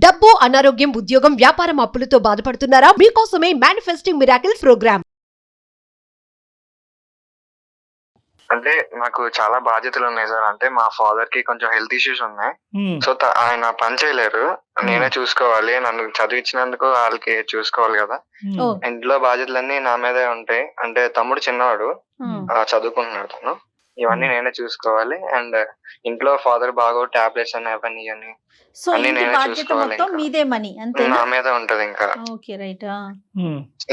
డబ్బు, అనారోగ్యం, ఉద్యోగం, వ్యాపారం అప్పులతో బాధపడుతున్నారా? మీకోసమే మేనిఫెస్టింగ్ మిరాకిల్స్ ప్రోగ్రామ్. అంటే నాకు చాలా బాధ్యతలు ఉన్నాయి సార్. అంటే మా ఫాదర్ కి కొంచెం హెల్త్ ఇష్యూస్ ఉన్నాయి. సో ఆయన పని చేయలేరు, నేనే చూసుకోవాలి. నన్ను చదివించినందుకు వాళ్ళకి చూసుకోవాలి కదా. ఓ ఇంట్లో బాధ్యతలన్నీ నా మీదే ఉంటాయి. అంటే తమ్ముడు చిన్నవాడు, చదువుకుంటున్నాడు తను. ఇవన్నీ నేనే చూసుకోవాలి. అండ్ ఇంట్లో ఫాదర్ బాగో టాబ్లెట్స్ అని అవన్నీ ఇవన్నీ సో అన్ని ఇంటి నేనే బాధ్యత చూసుకోవాలి. మొత్తం ఇంకా మీదే మనీ అంతేనా? నా మీద ఉంటది. ఇంకా ఓకే రైట్.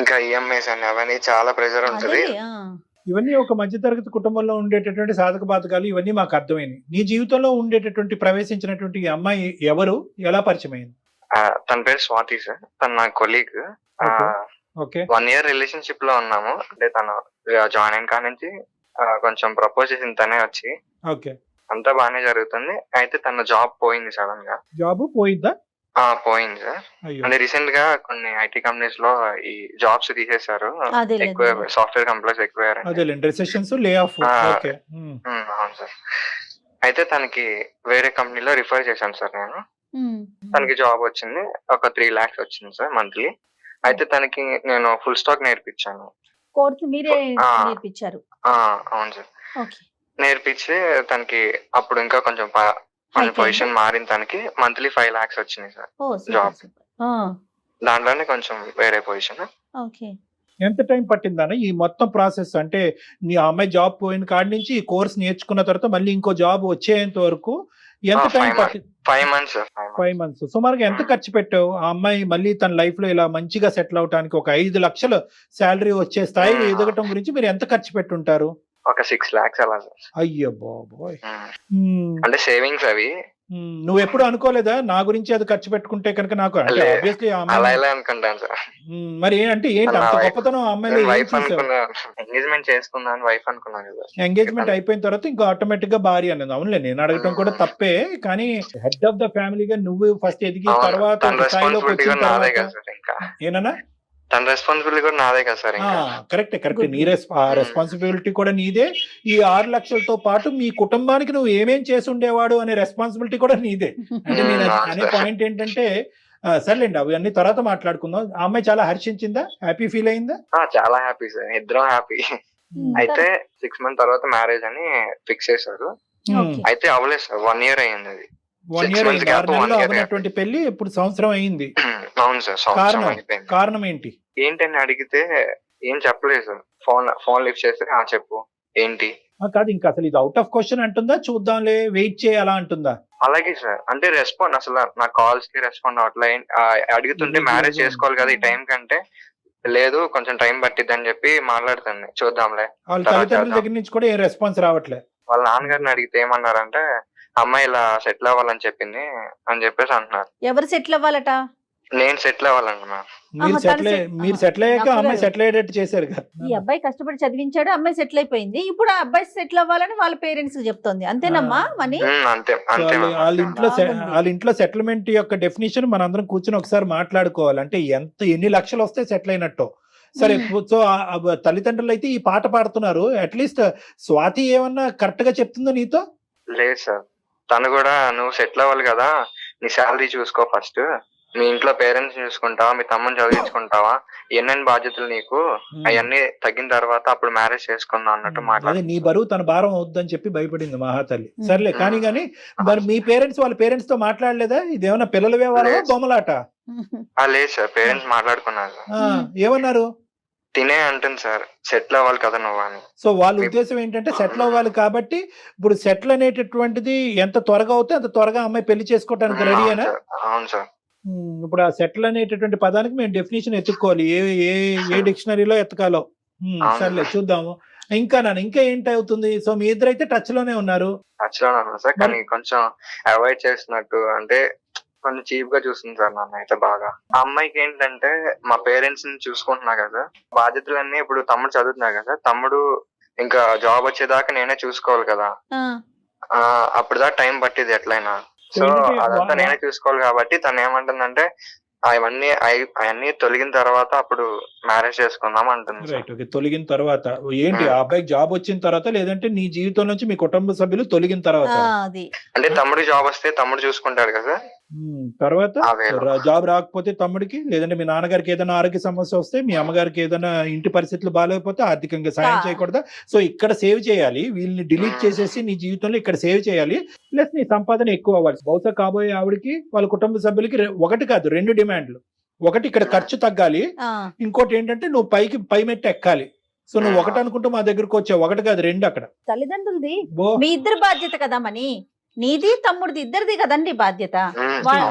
ఇంకా ఈఎంఐస్ అని అవన్నీ చాలా ప్రెషర్ ఉంటది. ఇవన్నీ ఒక మధ్యతరగతి కుటుంబంలో ఉండేటటువంటి సాధక బాధకాలు, ఇవన్నీ మాకు అర్థమైనాయి. నీ జీవితంలో ఉండేటటువంటి ప్రవేశించినటువంటి ఈ అమ్మాయి ఎవరు, ఎలా పరిచయం అయింది? తన పేరు స్వాతి సార్. తను నా కొలీగ్. ఓకే 1 year రిలేషన్షిప్ లో ఉన్నాము. అంటే తను జాయిన్ అయిన కాడ నుంచి కొంచెం ప్రపోజ్ చేసిన తనే వచ్చి ఓకే అంతా బాగానే జరుగుతుంది. అయితే తన జాబ్ పోయింది సడన్ గా. జాబ్ పోయిందా? పోయింది సార్. అయ్యో అంటే రీసెంట్ గా కొన్ని ఐటీ కంపెనీస్ లో ఈ జాబ్స్ తీసేశారు. అదేలే, ఎక్కువ అదేలే. సాఫ్ట్వేర్ కంపెనీస్ ఎక్కువ. అదేలేండి, రిసెషన్స్, లే ఆఫ్. ఓకే అవును సార్. అయితే తనకి వేరే కంపెనీలో రిఫర్ చేశాను సార్ నేను. తనకి జాబ్ వచ్చింది. ఒక 3 lakhs వచ్చింది సార్ మంత్లీ. అయితే తనకి నేను ఫుల్ స్టాక్ నేర్పించాను. కోర్సు మీరే ఆ. నేర్పించారు. అవును సార్. ఓకే నేర్పించి తనకి అప్పుడు ఇంకా కొంచెం పొజిషన్ మారిన తనకి మంత్లీ 5 lakhs వచ్చినాయి సార్. ఓ Job. Super super. దాంట్లోనే కొంచెం వేరే పొజిషన్. ఓకే ఎంత టైం పట్టిందన్న ఈ మొత్తం ప్రాసెస్? అంటే నీ అమ్మాయి జాబ్ పోయిన కాడి నుంచి ఈ కోర్స్ నేర్చుకున్న తర్వాత మళ్ళీ ఇంకో జాబ్ వచ్చేంత వరకు ఎంత టైం పట్టింది? 5 months సార్. 5 months. సుమారుగా ఎంత ఖర్చు పెట్టావు ఆ అమ్మాయి మళ్ళీ తన లైఫ్ లో ఇలా మంచిగా సెటిల్ అవడానికి? ఒక 5 లక్షలు శాలరీ వచ్చే స్థాయిలో ఎదగటం గురించి మీరు ఎంత ఖర్చు పెట్టుంటారు? ఒక 6 lakhs అలా సార్. అయ్యో బాబోయ్. అంటే సేవింగ్స్ అవి. నువ్వు ఎప్పుడు అనుకోలేదా నా గురించి అది ఖర్చు పెట్టుకుంటే కనుక నాకు అంటే లే, ఆబ్వియస్లీ అలా ఇలా అనుకుంటాను సార్. మరి అంటే ఏంటి అంత గొప్పతనం ఆ అమ్మాయిలో? వైఫ్ అనుకున్నా, ఎంగేజ్మెంట్ చేసుకున్నాను వైఫ్ అనుకున్నాను కదా. ఎంగేజ్మెంట్ అయిపోయిన తర్వాత ఇంకా ఆటోమేటిక్ గా భార్య అనేది. అవునులే, నేను అడగటం కూడా తప్పే, కానీ హెడ్ ఆఫ్ ద ఫ్యామిలీగా నువ్వు ఫస్ట్ ఎదిగి తర్వాత తన ఒక స్థాయిలోకి రెస్పాన్సిబిలిటీ వచ్చిన కూడా నాదే తర్వాత కదా సార్. ఇంకా ఏనన్నా తన రెస్పాన్సిబిలిటీ కూడా నాదే కదా సార్. ఇంకా కరెక్టే నీ రెస్పాన్సిబిలిటీ కూడా నీదే. ఈ 6 లక్షలతో పాటు మీ కుటుంబానికి నువ్వు ఏమేం చేసి ఉండేవాడు అనే రెస్పాన్సిబిలిటీ కూడా నీదే. అంటే నేను అనే పాయింట్ ఏంటంటే సర్లేండి అవన్నీ తర్వాత మాట్లాడుకుందాం. ఆ అమ్మాయి చాలా హర్షించిందా? హ్యాపీ ఫీల్ అయిందా? చాలా హ్యాపీ సార్. ఇద్దరం హ్యాపీ. అయితే 6 months తర్వాత మ్యారేజ్ అని ఫిక్స్ చేశారు. ఓకే. అయితే అవ్వలేదు సార్. 1 year అయ్యింది. 1 year 6 months అయింది. gap, 6 నెలల్లో 1 year అవ్వనటువంటి పెళ్లి ఇప్పుడు సంవత్సరం అయింది. అవును సార్. సంవత్సరం కారణం అయిపోయింది. కారణం ఏంటి? ఏంటని అడిగితే ఏం చెప్పలేదు సార్. ఫోన్ లిఫ్ట్ చేస్తే చెప్పు ఏంటి. కాదు, ఇంకా అసలు ఇది అవుట్ ఆఫ్ క్వశ్చన్ అంటుందా, చూద్దాంలే వెయిట్ చేయాలా అంటుందా? అలాగే సార్. అంటే రెస్పాండ్ అసలు నా కాల్స్ కి రెస్పాండ్ అట్లా అడుగుతుంటే మ్యారేజ్ చేసుకోవాలి కదా ఈ టైం కంటే, లేదు కొంచెం టైం పట్టిద్ది అని చెప్పి మాట్లాడుతుంది. చూద్దాంలే. వాళ్ళ తల్లిదండ్రుల దగ్గర నుంచి కూడా ఏం రెస్పాన్స్ రావట్లే. వాళ్ళ నాన్నగారిని అడిగితే ఏమన్నారంటే అమ్మాయి ఇలా సెటిల్ అవ్వాలని చెప్పింది అని చెప్పేసి అంటున్నారు. ఎవరు సెటిల్ అవ్వాలట? నేను సెటిల్ అవ్వాలన్నా. మీరు సెటిల్ అయ్యాక నాకు అమ్మాయి లేదు. సెటిల్ అయ్యేటట్టు చేశారు కదా. ఈ అబ్బాయి కష్టపడి చదివించాడు, అమ్మాయి సెటిల్ అయిపోయింది. ఇప్పుడు ఆ అబ్బాయి సెటిల్ అవ్వాలని వాళ్ళ పేరెంట్స్ కి చెప్తోంది. అంతేనమ్మా మనీ? అంతే సో అంతే మ్యామ్. వాళ్ళ ఇంట్లో సెటిల్మెంట్ యొక్క డెఫినేషన్ మనందరం కూర్చొని ఒకసారి మాట్లాడుకోవాలి. అంటే ఎన్ని లక్షలు వస్తే సెటిల్ అయినట్టు. సరే, సో తల్లిదండ్రులు అయితే ఈ పాట పాడుతున్నారు. అట్లీస్ట్ స్వాతి ఏమన్నా కరెక్ట్ గా చెప్తుందో నీతో? లేదు సార్. తను కూడా నువ్వు సెటిల్ అవ్వాలి కదా, నీ శాలరీ చూసుకో ఫస్ట్, మీ ఇంట్లో పేరెంట్స్ చూసుకుంటావా, మీ తమ్ముని చదివించుకుంటావా, ఎన్నెన్ని బాధ్యతలు నీకు, అవన్నీ తగ్గిన తర్వాత అప్పుడు మ్యారేజ్ చేసుకుందాం అన్నట్టు అదే మాట్లాడు. నీ బరువు తన భారం అవుద్దని చెప్పి భయపడింది మహాతల్లి. సర్లే, కానీ మరి మీ పేరెంట్స్ వాళ్ళ పేరెంట్స్ తో మాట్లాడలేదా? ఇదేమన్నా పిల్లల వ్యవహారం, లేదు. బొమ్మలాట? లేదు సార్. పేరెంట్స్ మాట్లాడుకున్నారు సార్. ఏమన్నారు? తినే అంటుంది సార్ సెటిల్ అవ్వాలి కదా నువ్వు అని. సో వాళ్ళ ఉద్దేశం ఏంటంటే సెటిల్ అవ్వాలి కాబట్టి ఇప్పుడు సెటిల్ అనేటటువంటిది ఎంత త్వరగా అవుతే అంత త్వరగా అమ్మాయి పెళ్లి చేసుకోవడానికి రెడీనా? అవును సార్. ఇప్పుడు ఆ సెటిల్ అనేటటువంటి పదానికి మేము డెఫినేషన్ ఎత్తుక్కోవాలి, ఏ డిక్షనరీలో ఎతకాలో. సర్లే చూద్దాము. ఇంకా ఏంటి అవుతుంది? సో మీ ఇద్దరు అయితే టచ్ లోనే ఉన్నారు. టచ్ లోనే ఉన్నా సార్. కానీ కొంచెం అవాయిడ్ చేస్తున్నట్టు, అంటే కొంచెం చీప్ గా చూస్తుంది సార్ నన్ను అయితే బాగా. ఆ అమ్మాయికి ఏంటంటే మా పేరెంట్స్ ని చూసుకుంటున్నా కదా, బాధ్యతలన్నీ ఇప్పుడు తమ్ముడు చదువుతున్నా కదా, తమ్ముడు ఇంకా జాబ్ వచ్చేదాకా నేనే చూసుకోవాలి కదా. అప్పుడు దాకా టైం పట్టింది ఎట్లయినా. సో అదంతా నేనే చూసుకోవాలి కాబట్టి తను ఏమంటుందంటే అవన్నీ తొలగిన తర్వాత అప్పుడు మ్యారేజ్ చేసుకుందాం అంటుంది. Right, okay. తొలగిన తర్వాత ఏంటి? ఆ అబ్బాయికి జాబ్ వచ్చిన తర్వాత, లేదంటే నీ జీవితం నుంచి మీ కుటుంబ సభ్యులు తొలగిన తర్వాత? అది అంటే తమ్ముడు జాబ్ వస్తే తమ్ముడు చూసుకుంటాడు కదా. తర్వాత ఆ వేలో. జాబ్ రాకపోతే తమ్ముడికి, లేదంటే మీ నాన్నగారికి ఏదైనా ఆరోగ్య సమస్య వస్తే, మీ అమ్మగారికి ఏదైనా ఇంటి పరిస్థితులు బాగాలేకపోతే ఆర్థికంగా సాయం చేయకూడదా? సో ఇక్కడ సేవ్ చేయాలి, వీళ్ళని డిలీట్ చేసేసి నీ జీవితంలో ఇక్కడ సేవ్ చేయాలి, ప్లస్ నీ సంపాదన ఎక్కువ అవ్వాలి. బహుశా కాబోయే ఆవిడకి వాళ్ళ కుటుంబ సభ్యులకి ఒకటి కాదు 2 డిమాండ్లు. ఒకటి ఇక్కడ ఖర్చు తగ్గాలి, ఇంకోటి ఏంటంటే నువ్వు పై మెట్టు ఎక్కాలి. సో నువ్వు ఒకటి అనుకుంటూ మా దగ్గరకు వచ్చావు, ఒకటి కాదు 2 అక్కడ. తల్లిదండ్రులది బో మీ ఇద్దరు బాధ్యత కదా మని, నీది తమ్ముడిది ఇద్దరిది కదండి బాధ్యత.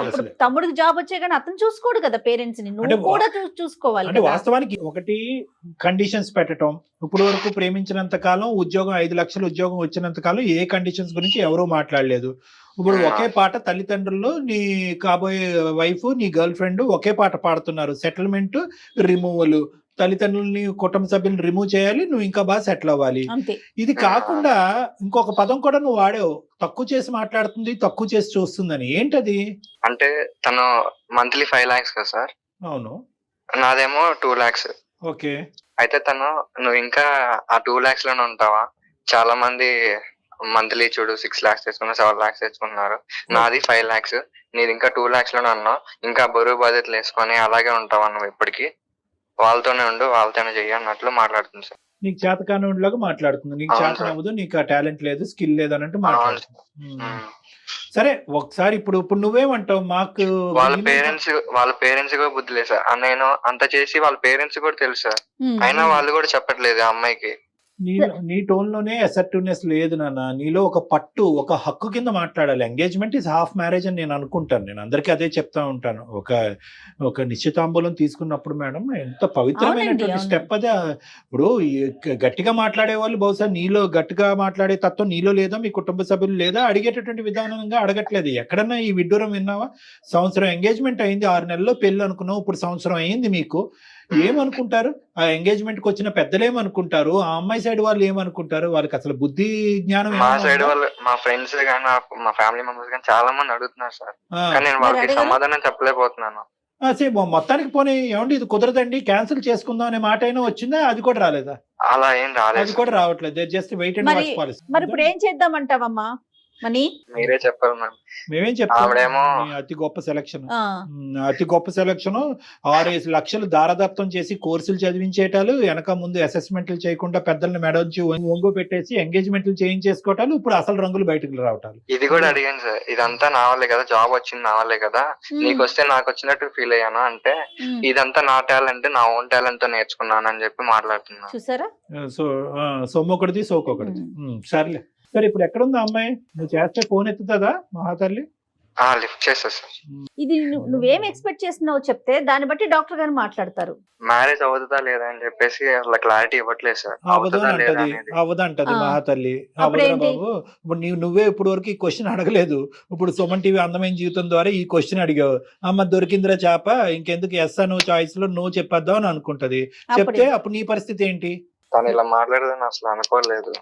ఇప్పుడు తమ్ముడికి జాబ్ వచ్చే కానీ అతను చూసుకోడు కదా పేరెంట్స్ ని, నువ్వు కూడా చూసుకోవాలి అంటే కదా. వాస్తవానికి ఒకటి కండిషన్స్ పెట్టడం. ఇప్పుడు వరకు ప్రేమించినంత కాలం ఉద్యోగం 5 లక్షల ఉద్యోగం వచ్చినంత కాలం ఏ కండిషన్స్ గురించి ఎవరూ మాట్లాడలేదు. ఇప్పుడు ఒకే పాట తల్లిదండ్రులు, నీ కాబోయే వైఫ్, నీ గర్ల్ ఫ్రెండ్ ఒకే పాట పాడుతున్నారు. సెటిల్మెంట్, రిమూవల్, తల్లిదండ్రులని కుటుంబ సభ్యులను రిమూవ్ చేయాలి, నువ్వు ఇంకా బాగా సెటిల్ అవ్వాలి. అంతే. ఇది కాకుండా ఇంకొక పదం కూడా నువ్వు వాడావు, తక్కువ చేసి మాట్లాడుతుంది, తక్కువ చేసి చూస్తుందని. ఏంటది? అంటే తను మంత్లీ 5 lakhs కదా సార్, అవును, నాదేమో 2 lakhs. ఓకే. అయితే తను నువ్వు ఇంకా ఆ 2 lakhs లోనే ఉంటావా, చాలా మంది మంత్లీ చూడు 6 lakhs తెచ్చుకున్నారు, 7 lakhs తెచ్చుకున్నారు, నాది 5 lakhs, నీది ఇంకా 2 lakhs లోనే ఉన్నావు, ఇంకా బరువు బాధ్యతలు వేసుకొని అలాగే ఉంటావా నువ్వు ఇప్పటికి, వాళ్ళతోనే ఉండు, వాళ్ళతోనే చెయ్యి అన్నట్లు మాట్లాడుతుంది సార్. నీకు చేతకానులాగా మాట్లాడుతుంది, నీకు అవును చేత సార్. అవ్వదు, నీకు ఆ టాలెంట్ లేదు, స్కిల్ లేదు అన్నట్టు అవును. మాట్లాడుతుంది. సరే ఒకసారి ఇప్పుడు నువ్వేమంటావు? మాకు వాళ్ళ పేరెంట్స్ కూడా బుద్ధి లేదు సార్. నేను అంత చేసి వాళ్ళ పేరెంట్స్ కూడా తెలుసు సార్, అయినా వాళ్ళు కూడా చెప్పట్లేదు ఆ అమ్మాయికి. నీ టోన్ లోనే అసర్టివ్నెస్ లేదు నాన్న. నీలో ఒక పట్టు, ఒక హక్కు కింద మాట్లాడాలి. ఎంగేజ్మెంట్ ఇస్ హాఫ్ మ్యారేజ్ అని నేను అనుకుంటాను. నేను అందరికీ అదే చెప్తా ఉంటాను. ఒక నిశ్చితాంబూలం తీసుకున్నప్పుడు మేడం ఎంత పవిత్రమైనటువంటి అవునండి, స్టెప్ అదే. ఇప్పుడు గట్టిగా మాట్లాడే వాళ్ళు బహుశా నీలో గట్టిగా మాట్లాడే తత్వం నీలో లేదా, మీ కుటుంబ సభ్యులు లేదా, అడిగేటటువంటి విధానంగా అడగట్లేదు. ఎక్కడన్నా ఈ విడ్డూరం విన్నావా? సంవత్సరం ఎంగేజ్మెంట్ అయింది, 6 నెలల్లో పెళ్లి అనుకున్నావు, ఇప్పుడు సంవత్సరం అయింది. మీకు ఏమనుకుంటారు? ఆ ఎంగేజ్మెంట్ కి వచ్చిన పెద్దలు ఏమనుకుంటారు? ఆ అమ్మాయి సైడ్ వాళ్ళు ఏమనుకుంటారు? వాళ్ళకి అసలు బుద్ధి జ్ఞానం మా సైడ్ వాళ్ళు, మా ఫ్రెండ్స్ కానీ మా ఫ్యామిలీ మెంబర్స్ కానీ చాలా మంది అడుగుతున్నారు సార్, కానీ నేను వాళ్ళకి అడగరు? సమాధానం చెప్పలేకపోతున్నాను. మొత్తానికి పోనీ ఏమండి ఇది కుదరదండి, క్యాన్సిల్ చేసుకుందాం అనే మాట అయినా వచ్చిందా? అది కూడా రాలేదా? అలా ఏం అది రాలేదు. కూడా రావట్లేదు. Just wait and watch policy. మరి ఇప్పుడు ఏం చేద్దామంటావమ్మా మని? మీరే చెప్పాలి మ్యామ్. మేమేం చెప్తాం? ఆవిడేమో అతి గొప్ప సెలక్షన్, అతి గొప్ప సెలక్షన్. 6-5 లక్షలు దారదత్తం చేసి కోర్సులు చదివించేటాలు, వెనక ముందు అసెస్మెంట్లు చేయకుండా పెద్దల్ని మెడొచ్చి ఒంగు పెట్టేసి ఎంగేజ్మెంట్లు చేయించేసుకోవటాలు, ఇప్పుడు అసలు రంగులు బయటకు రావటాలు. ఇది కూడా అడిగాను సార్, ఇదంతా నా వల్లే కదా, జాబ్ వచ్చింది నా వల్లే కదా, నీకు వస్తే నాకు వచ్చినట్టు ఫీల్ అయ్యాను అంటే, ఇదంతా నా టాలెంట్, నా ఓన్ టాలెంట్ తో నేర్చుకున్నాను అని చెప్పి మాట్లాడుతున్నా. చూసారా? సో సొమ్మొకటిది సోకొకటిది. సర్లే. సరే ఇప్పుడు ఎక్కడుంది అమ్మాయి? నువ్వు చేస్తే ఫోన్ ఎత్తుతుందా మహాతల్లి? లిఫ్ట్ చేస్తా సార్. ఇది నువ్వేం ఎక్స్పెక్ట్ చేస్తున్నావు చెప్తే దాన్ని బట్టి డాక్టర్ గారు మాట్లాడతారు. మ్యారేజ్ అవుతుందా లేదా అని చెప్పేసి అలా క్లారిటీ ఇవ్వట్లేదు సార్. అవుతుందా లేదా అనేది. అవదంటది మహాతల్లి. అప్పుడేంటి? బాబు ఇప్పుడు నువ్వే ఇప్పుడు వరకు ఈ క్వశ్చన్ అడగలేదు. ఇప్పుడు సుమన్ టీవీ అందమైన జీవితం ద్వారా ఈ క్వశ్చన్ అడిగావు. అమ్మ దొరికిందిరా చేప, ఇంకెందుకు ఎస్ నువ్వు చాయిస్ లో నువ్వు చెప్పేద్దాం అని అనుకుంటది. చెప్తే అప్పుడు నీ పరిస్థితి ఏంటి? తను ఇలా మాట్లాడదని అసలు అనుకోలేదు.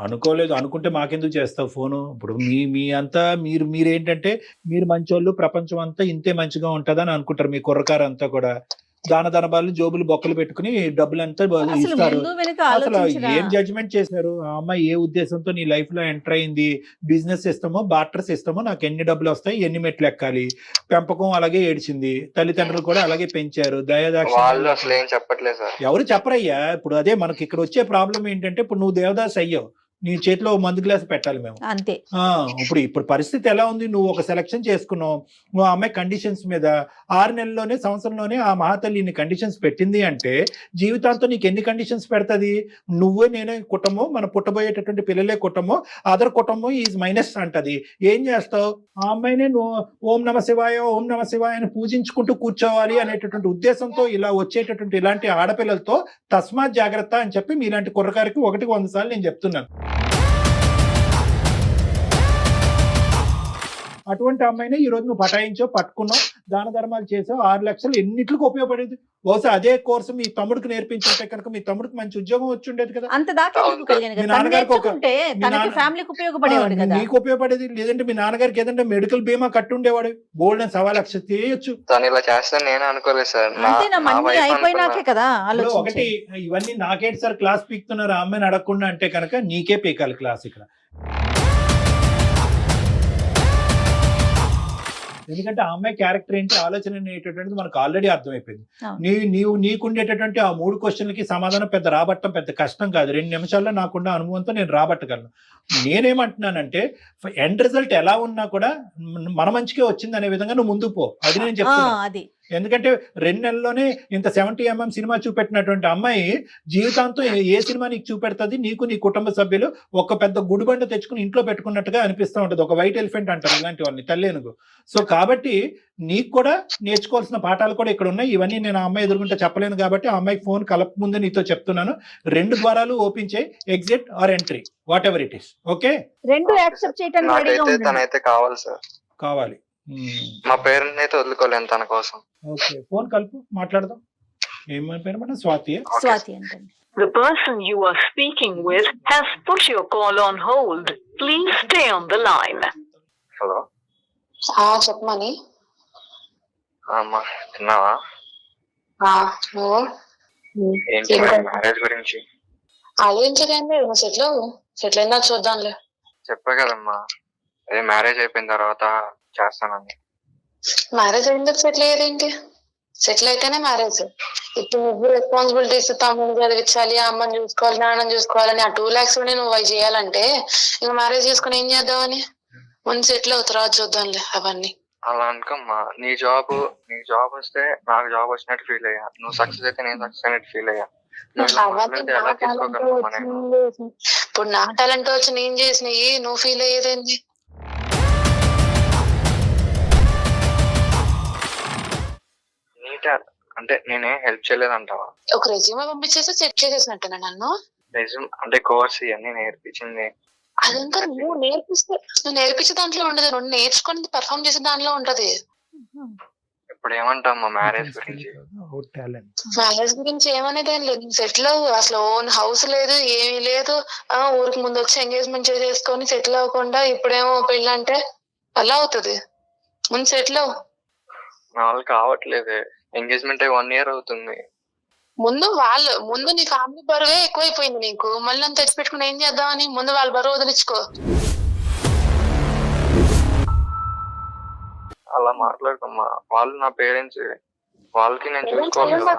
అనుకోలేదు అనుకుంటే మాకెందుకు చేస్తావు ఫోను? ఇప్పుడు మీ అంతా మీరేంటంటే మీరు మంచోళ్ళు, ప్రపంచం అంతా ఇంతే మంచిగా ఉంటదని అనుకుంటారు. మీ కుర్రకారు అంతా కూడా దాన ధనబాలు జోబులు బొక్కలు పెట్టుకుని డబ్బులంతా ఇస్తారు. అసలు ఏం జడ్జిమెంట్ చేశారు? ఆ అమ్మాయి ఏ ఉద్దేశంతో నీ లైఫ్ లో ఎంటర్ అయింది? బిజినెస్ సిస్టమో బార్టర్ సిస్టమో, నాకు ఎన్ని డబ్బులు వస్తాయి, ఎన్ని మెట్లు ఎక్కాలి, పెంపకం అలాగే ఏడ్చింది, తల్లిదండ్రులు కూడా అలాగే పెంచారు, వాళ్ళు అసలు ఏం చెప్పట్లేదు సార్. ఎవరు చెప్పరయ్యా. ఇప్పుడు అదే మనకి ఇక్కడ వచ్చే ప్రాబ్లం ఏంటంటే, ఇప్పుడు నువ్వు దేవదాస్ అయ్యావు, నీ చేతిలో మందు గ్లాస్ పెట్టాలి మేము అంతే. ఇప్పుడు పరిస్థితి ఎలా ఉంది? నువ్వు ఒక సెలక్షన్ చేసుకున్నావు, నువ్వు ఆ అమ్మాయి కండిషన్స్ మీద 6 నెలల్లోనే సంవత్సరంలోనే ఆ మహాతల్లి ఇన్ని కండిషన్స్ పెట్టింది అంటే, జీవితాంతం నీకు ఎన్ని కండిషన్స్ పెడతది? నువ్వే నేనే కుటుంబం, మన పుట్టబోయేటటువంటి పిల్లలే కుటుంబం, అదర్ కుటుంబం ఈజ్ మైనస్ అంటది. ఏం చేస్తావు? ఆ అమ్మాయినే నువ్వు ఓం నమ శివాయ అని పూజించుకుంటూ కూర్చోవాలి అనేటటువంటి ఉద్దేశంతో ఇలా వచ్చేటటువంటి ఇలాంటి ఆడపిల్లలతో తస్మాత్ జాగ్రత్త అని చెప్పి మీలాంటి కుర్రకారికి 100 సార్లు నేను చెప్తున్నాను. అటువంటి అమ్మాయినే ఈ రోజు నువ్వు పటాయించావు, పట్టుకున్నావు, దాన ధర్మాలు చేసావు, 6 లక్షలు ఎన్నిట్లకు ఉపయోగపడేది. బహుశా అదే కోర్సు మీ తమ్ముడికి నేర్పించుంటే కనుక మీ తమ్ముడికి మంచి ఉద్యోగం వచ్చి ఉండేది కదా. అంత దాకా ఫ్యామిలీకి ఉపయోగపడేవాడు కదా. నీకు ఉపయోగపడేది. లేదంటే మీ నాన్నగారికి ఏదంటే మెడికల్ బీమా కట్టుండేవాడు, బోల్డ్ అని 1.25 లక్షలు చేయొచ్చు. తను ఇలా చేస్తాను నేను అనుకోలేదు సార్. అయిపోయినాకే కదా. ఒకటి ఇవన్నీ నాకేంటి సార్ క్లాస్ పీకుతున్నారు ఆ అమ్మాయిని అడగకుండా అంటే కనుక నీకే పీకాలి క్లాస్ ఇక్కడ. ఎందుకంటే ఆ అమ్మాయి క్యారెక్టర్ ఏంటి, ఆలోచన అనేటటువంటిది మనకు ఆల్రెడీ అర్థమైపోయింది. అవును. నీకుండేటటువంటి ఆ 3 క్వశ్చన్లకి సమాధానం రాబట్టడం పెద్ద కష్టం కాదు. 2 నిమిషాల్లో నాకున్న అనుభవంతో నేను రాబట్టగలను. నేనేమంటున్నానంటే ఎండ్ రిజల్ట్ ఎలా ఉన్నా కూడా మన మంచికే వచ్చింది అనే విధంగా నువ్వు ముందుకు పో. అది నేను చెప్తున్నా. అది ఎందుకంటే 2 నెలల్లోనే ఇంత 70mm సినిమా చూపెట్టినటువంటి అమ్మాయి జీవితాంతం ఏ సినిమా నీకు చూపెడుతుంది? నీకు నీ కుటుంబ సభ్యులు ఒక పెద్ద గుడిబండ తెచ్చుకుని ఇంట్లో పెట్టుకున్నట్టుగా అనిపిస్తూ ఉంటుంది. ఒక వైట్ ఎలిఫెంట్ అంటారు ఇలాంటి వాళ్ళని, తల్లేనుగు. సో కాబట్టి నీకు కూడా నేర్చుకోవాల్సిన పాఠాలు కూడా ఇక్కడ ఉన్నాయి. ఇవన్నీ నేను ఆ అమ్మాయి ఎదుర్కొంటే చెప్పలేను కాబట్టి ఆ అమ్మాయికి ఫోన్ కలప ముందు నీతో చెప్తున్నాను. 2 ద్వారాలు ఓపెన్ చేయి, exit or entry, whatever it is. Okay, 2 accept చేయడానికి రెడీగా నాకైతే ఉండండి. తనైతే కావాలి సార్. కావాలి. మా పేరెంట్ అయితే వదులుకోలేను తన కోసం. ఓకే, ఫోన్ కలుపు, మాట్లాడదాం. ఏమని పేరు మేడం? స్వాతి. స్వాతి అంటండి. The person you are speaking with has put your call on hold. Please stay on the line. Hello చెప్పమని. అమ్మా, తిన్నావా? నువ్వు ఏంటి మ్యారేజ్ గురించి? ఆలోచించకండి, నువ్వు సెటిల్ అయినా చూద్దాంలే. చెప్పా కదమ్మా, అదే మ్యారేజ్ అయిపోయిన తర్వాత చేస్తానని. మ్యారేజ్ అయింది, సెటిల్ అయ్యేదేంటి? సెటిల్ అయితేనే మ్యారేజ్. ఇప్పుడు నువ్వు రెస్పాన్సిబిలిటీస్, తమ్ముని చదివించాలి, అమ్మని చూసుకోవాలి, నాన్నని చూసుకోవాలని ఆ 2 lakhs నువ్వు అవి చేయాలంటే ఇంకా మ్యారేజ్ చేసుకుని ఏం చేద్దామని? ముందు సెటిల్ అవుతా, తర్వాత చూద్దాంలే అవన్నీ. అలా అనుకోమ్మా, నీ జాబ్ వస్తే నాకు జాబ్ వచ్చినట్టు ఫీల్ అయ్యా. నువ్వు సక్సెస్ అయితే నేను సక్సెస్ అయినట్టు ఫీల్ అయ్యా. ఎలా తీసుకోగలమ్మా నేను? ఇప్పుడు నా టాలెంట్ వచ్చి నేను చేసినవి నువ్వు ఫీల్ అయ్యేదేంటి? అంటే నేనే హెల్ప్ చేయలేదంటావా? ఒక రెజ్యూమే పంపించేసి సెట్ చేసేసినట్టున్నా నన్ను. రెజ్యూమ్ అంటే కోర్స్ ఇవన్నీ నేర్పించింది. అదంతా నువ్వు నేర్పించే దాంట్లో ఉండదు, నువ్వు నేర్చుకుని పర్ఫామ్ చేసే దాంట్లో ఉంటది. ఇప్పుడు ఏమంటామ్మా మ్యారేజ్ గురించి? మ్యారేజ్ గురించి ఏమనేది ఏం లేదు. సెటిల్ అవ్వు. అసలు ఓన్ హౌస్ లేదు, ఏమీ లేదు. ఊరికి ముందు వచ్చి ఎంగేజ్మెంట్ చేసుకొని సెటిల్ అవ్వకుండా ఇప్పుడేమో పెళ్ళి అంటే అలా అవుతుంది. ముందు సెటిల్ అవ్వు. నా వాళ్ళు కావట్లేదే. ఎంగేజ్మెంట్ 1 year అవుతుంది. ముందు నీ ఫ్యామిలీ బరువే ఎక్కువైపోయింది నీకు. మళ్ళీ అంత తెచ్చి పెట్టుకుని ఏం చేద్దామని? ముందు వాళ్ళ బరువు వదిలించుకో. అలా మాట్లాడుకోమ్మా, వాళ్ళు నా పేరెంట్స్, వాళ్ళకి నేను చూసుకోవాలి కదా.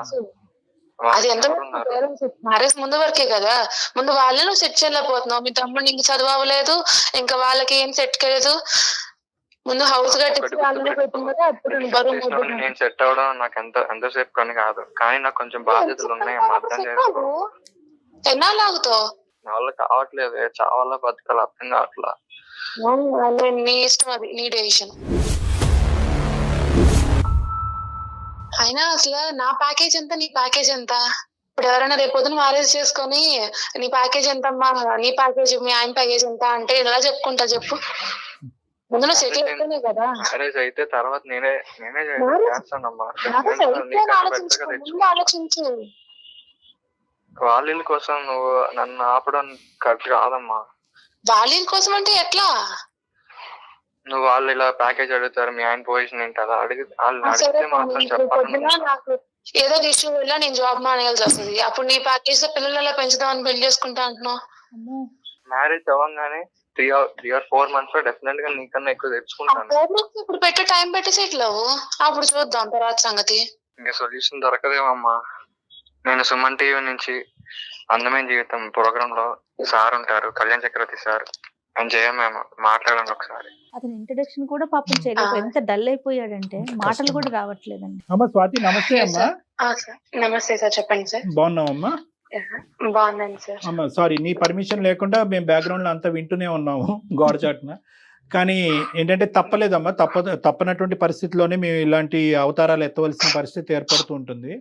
అది ఎంత మ్యారేజ్ ముందు వరకే కదా. ముందు వాళ్ళే నువ్వు సెట్ చేయలేకపోతున్నావు. మీ తమ్ముడు ఇంక చదువు అవ్వలేదు, ఇంకా వాళ్ళకి ఏం సెట్ కాలేదు. ముందు హౌస్ కట్టించి వాళ్ళనే పెట్టింది. అప్పుడు నేను సెట్ అవడం నాకు ఎంతసేపు పని కాదు, కానీ నాకు కొంచెం బాధ్యతలు ఉన్నాయి. అర్థం చేసుకో. ఎన్నాళ్ళు ఆగుతావు? నా వల్ల కావట్లేదు, చావాలా బతకాలి అర్థం కావట్లా. నీ ఇష్టం, అది నీ డెసిషన్. అయినా అసలు నా ప్యాకేజ్ ఎంత, నీ ప్యాకేజ్ ఎంత? ఇప్పుడు ఎవరైనా రేపొద్దున మ్యారేజ్ చేసుకొని నీ ప్యాకేజ్ ఎంత అమ్మా, నీ ప్యాకేజ్, మీ ఆయన ప్యాకేజ్ ఎంత అంటే ఎలా చెప్పుకుంటా చెప్పు? ముందు సెటిల్ అయితేనే కదా. మ్యారేజ్ అయితే తర్వాత నేనే చేస్తానమ్మా. ఆలోచించు. వాళ్ళ కోసం నువ్వు నన్ను ఆపడం కరెక్ట్ కాదమ్మా. వాళ్ళ కోసం అంటే ఎట్లా? నువ్వు వాళ్ళు ఇలా ప్యాకేజ్ అడుగుతారు, మీ ఆయన పొజిషన్ ఏంటి అలా అడిగితే మాత్రం చెప్పాలి. నాకు ఏదో ఇష్యూ వల్ల నేను జాబ్ మానేయాల్సి వస్తుంది. అప్పుడు నీ ప్యాకేజ్ తో పిల్లలు ఎలా పెంచుదామని పెళ్లి చేసుకుంటా అంటున్నావు. మ్యారేజ్ అవ్వగానే 3 or 4 months లో డెఫినెట్ గా నీకన్నా ఎక్కువ తెచ్చుకుంటాను. ఇప్పుడు పెట్టే టైం పెట్టి సెటిల్ అవ్వు, అప్పుడు చూద్దాం తర్వాత సంగతి. ఇంకా సొల్యూషన్ దొరకదేమమ్మా. నేను సుమన్ టీవీ నుంచి అందమైన జీవితం ప్రోగ్రామ్ లో సార్ ఉంటారు, కళ్యాణ్ చక్రవర్తి సార్, అని మేము మాట్లాడండి ఒకసారి. అతని ఇంట్రడక్షన్ కూడా పాపం చేయలేదు. ఎంత డల్ అయిపోయాడంటే మాటలు కూడా రావట్లేదండి. అమ్మ స్వాతి, నమస్తే అమ్మా. నమస్తే సార్, చెప్పండి సార్. బాగున్నావమ్మా? బాగున్నాను సార్. అమ్మ సారీ, నీ పర్మిషన్ లేకుండా మేము బ్యాక్గ్రౌండ్ లో అంతా వింటూనే ఉన్నాము గోడ చాటున. కానీ ఏంటంటే తప్పలేదమ్మా, తప్పనటువంటి పరిస్థితిలోనే మేము ఇలాంటి అవతారాలు ఎత్తవలసిన పరిస్థితి ఏర్పడుతూ ఉంటుంది.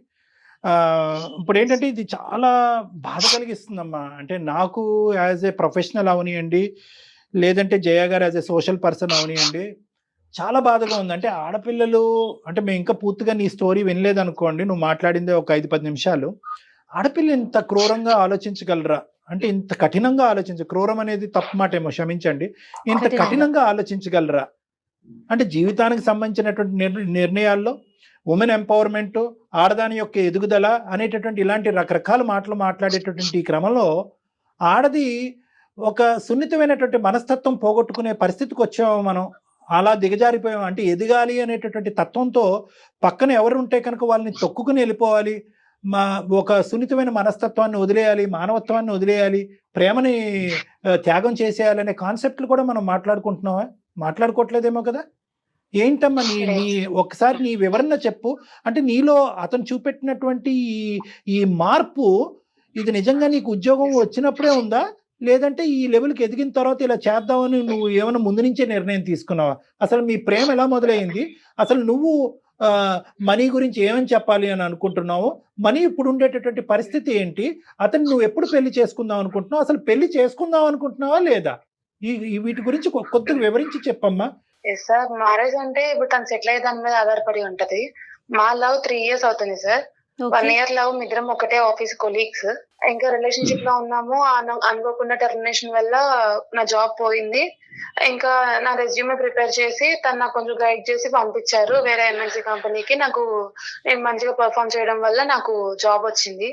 ఇప్పుడు ఏంటంటే ఇది చాలా బాధ కలిగిస్తుందమ్మా. అంటే నాకు యాజ్ ఏ ప్రొఫెషనల్ అవనియండి, లేదంటే జయ గారు యాజ్ ఏ సోషల్ పర్సన్ అవనియండి, చాలా బాధగా ఉంది. అంటే ఆడపిల్లలు అంటే మేము ఇంకా పూర్తిగా నీ స్టోరీ వినలేదనుకోండి, నువ్వు మాట్లాడిందే ఒక 5-10 నిమిషాలు. ఆడపిల్ల ఇంత క్రూరంగా ఆలోచించగలరా? అంటే ఇంత కఠినంగా క్రూరం అనేది తప్పు మాట ఏమో, క్షమించండి. ఇంత కఠినంగా ఆలోచించగలరా? అంటే జీవితానికి సంబంధించినటువంటి నిర్ణయాల్లో ఉమెన్ ఎంపవర్మెంట్, ఆడదాని యొక్క ఎదుగుదల అనేటటువంటి ఇలాంటి రకరకాల మాటలు మాట్లాడేటటువంటి ఈ క్రమంలో ఆడది ఒక సున్నితమైనటువంటి మనస్తత్వం పోగొట్టుకునే పరిస్థితికి వచ్చాము మనం అలా దిగజారిపోయాం. అంటే ఎదగాలి అనేటటువంటి తత్వంతో పక్కన ఎవరు ఉంటే కనుక వాళ్ళని తొక్కుకుని వెళ్ళిపోవాలి, ఒక సున్నితమైన మనస్తత్వాన్ని వదిలేయాలి, మానవత్వాన్ని వదిలేయాలి, ప్రేమని త్యాగం చేసేయాలనే కాన్సెప్ట్లు కూడా మనం మాట్లాడుకుంటున్నావా? మాట్లాడుకోవట్లేదేమో కదా. ఏంటమ్మా నీ ఒకసారి నీ వివరణ చెప్పు. అంటే నీలో అతను చూపెట్టినటువంటి ఈ మార్పు ఇది నిజంగా నీకు ఉద్యోగం వచ్చినప్పుడే ఉందా, లేదంటే ఈ లెవెల్కి ఎదిగిన తర్వాత ఇలా చేద్దామని నువ్వు ఏమైనా ముందు నుంచే నిర్ణయం తీసుకున్నావా? అసలు మీ ప్రేమ ఎలా మొదలైంది? అసలు నువ్వు మనీ గురించి ఏమని చెప్పాలి అని అనుకుంటున్నావు? మనీ ఇప్పుడు ఉండేటటువంటి పరిస్థితి ఏంటి? అతను నువ్వు ఎప్పుడు పెళ్లి చేసుకుందాం అనుకుంటున్నావు? అసలు పెళ్లి చేసుకుందాం అనుకుంటున్నావా లేదా? వీటి గురించి కొద్దిగా వివరించి చెప్పమ్మా. సార్ మ్యారేజ్ అంటే ఇప్పుడు తను సెటిల్ అయ్యే దాని మీద ఆధారపడి ఉంటది. మా లవ్ 3 years అవుతుంది సార్. 1 year లవ్, ఇద్దరం ఒకటే ఆఫీస్ కొలీగ్స్. ఇంకా రిలేషన్షిప్ లో ఉన్నాము. అనుకోకుండా టెర్మినేషన్ వల్ల నా జాబ్ పోయింది. ఇంకా నా రెజ్యూమే ప్రిపేర్ చేసి తను నాకు కొంచెం గైడ్ చేసి పంపించారు వేరే ఎంఎన్సీ కంపెనీకి. నేను మంచిగా పర్ఫార్మ్ చేయడం వల్ల నాకు జాబ్ వచ్చింది.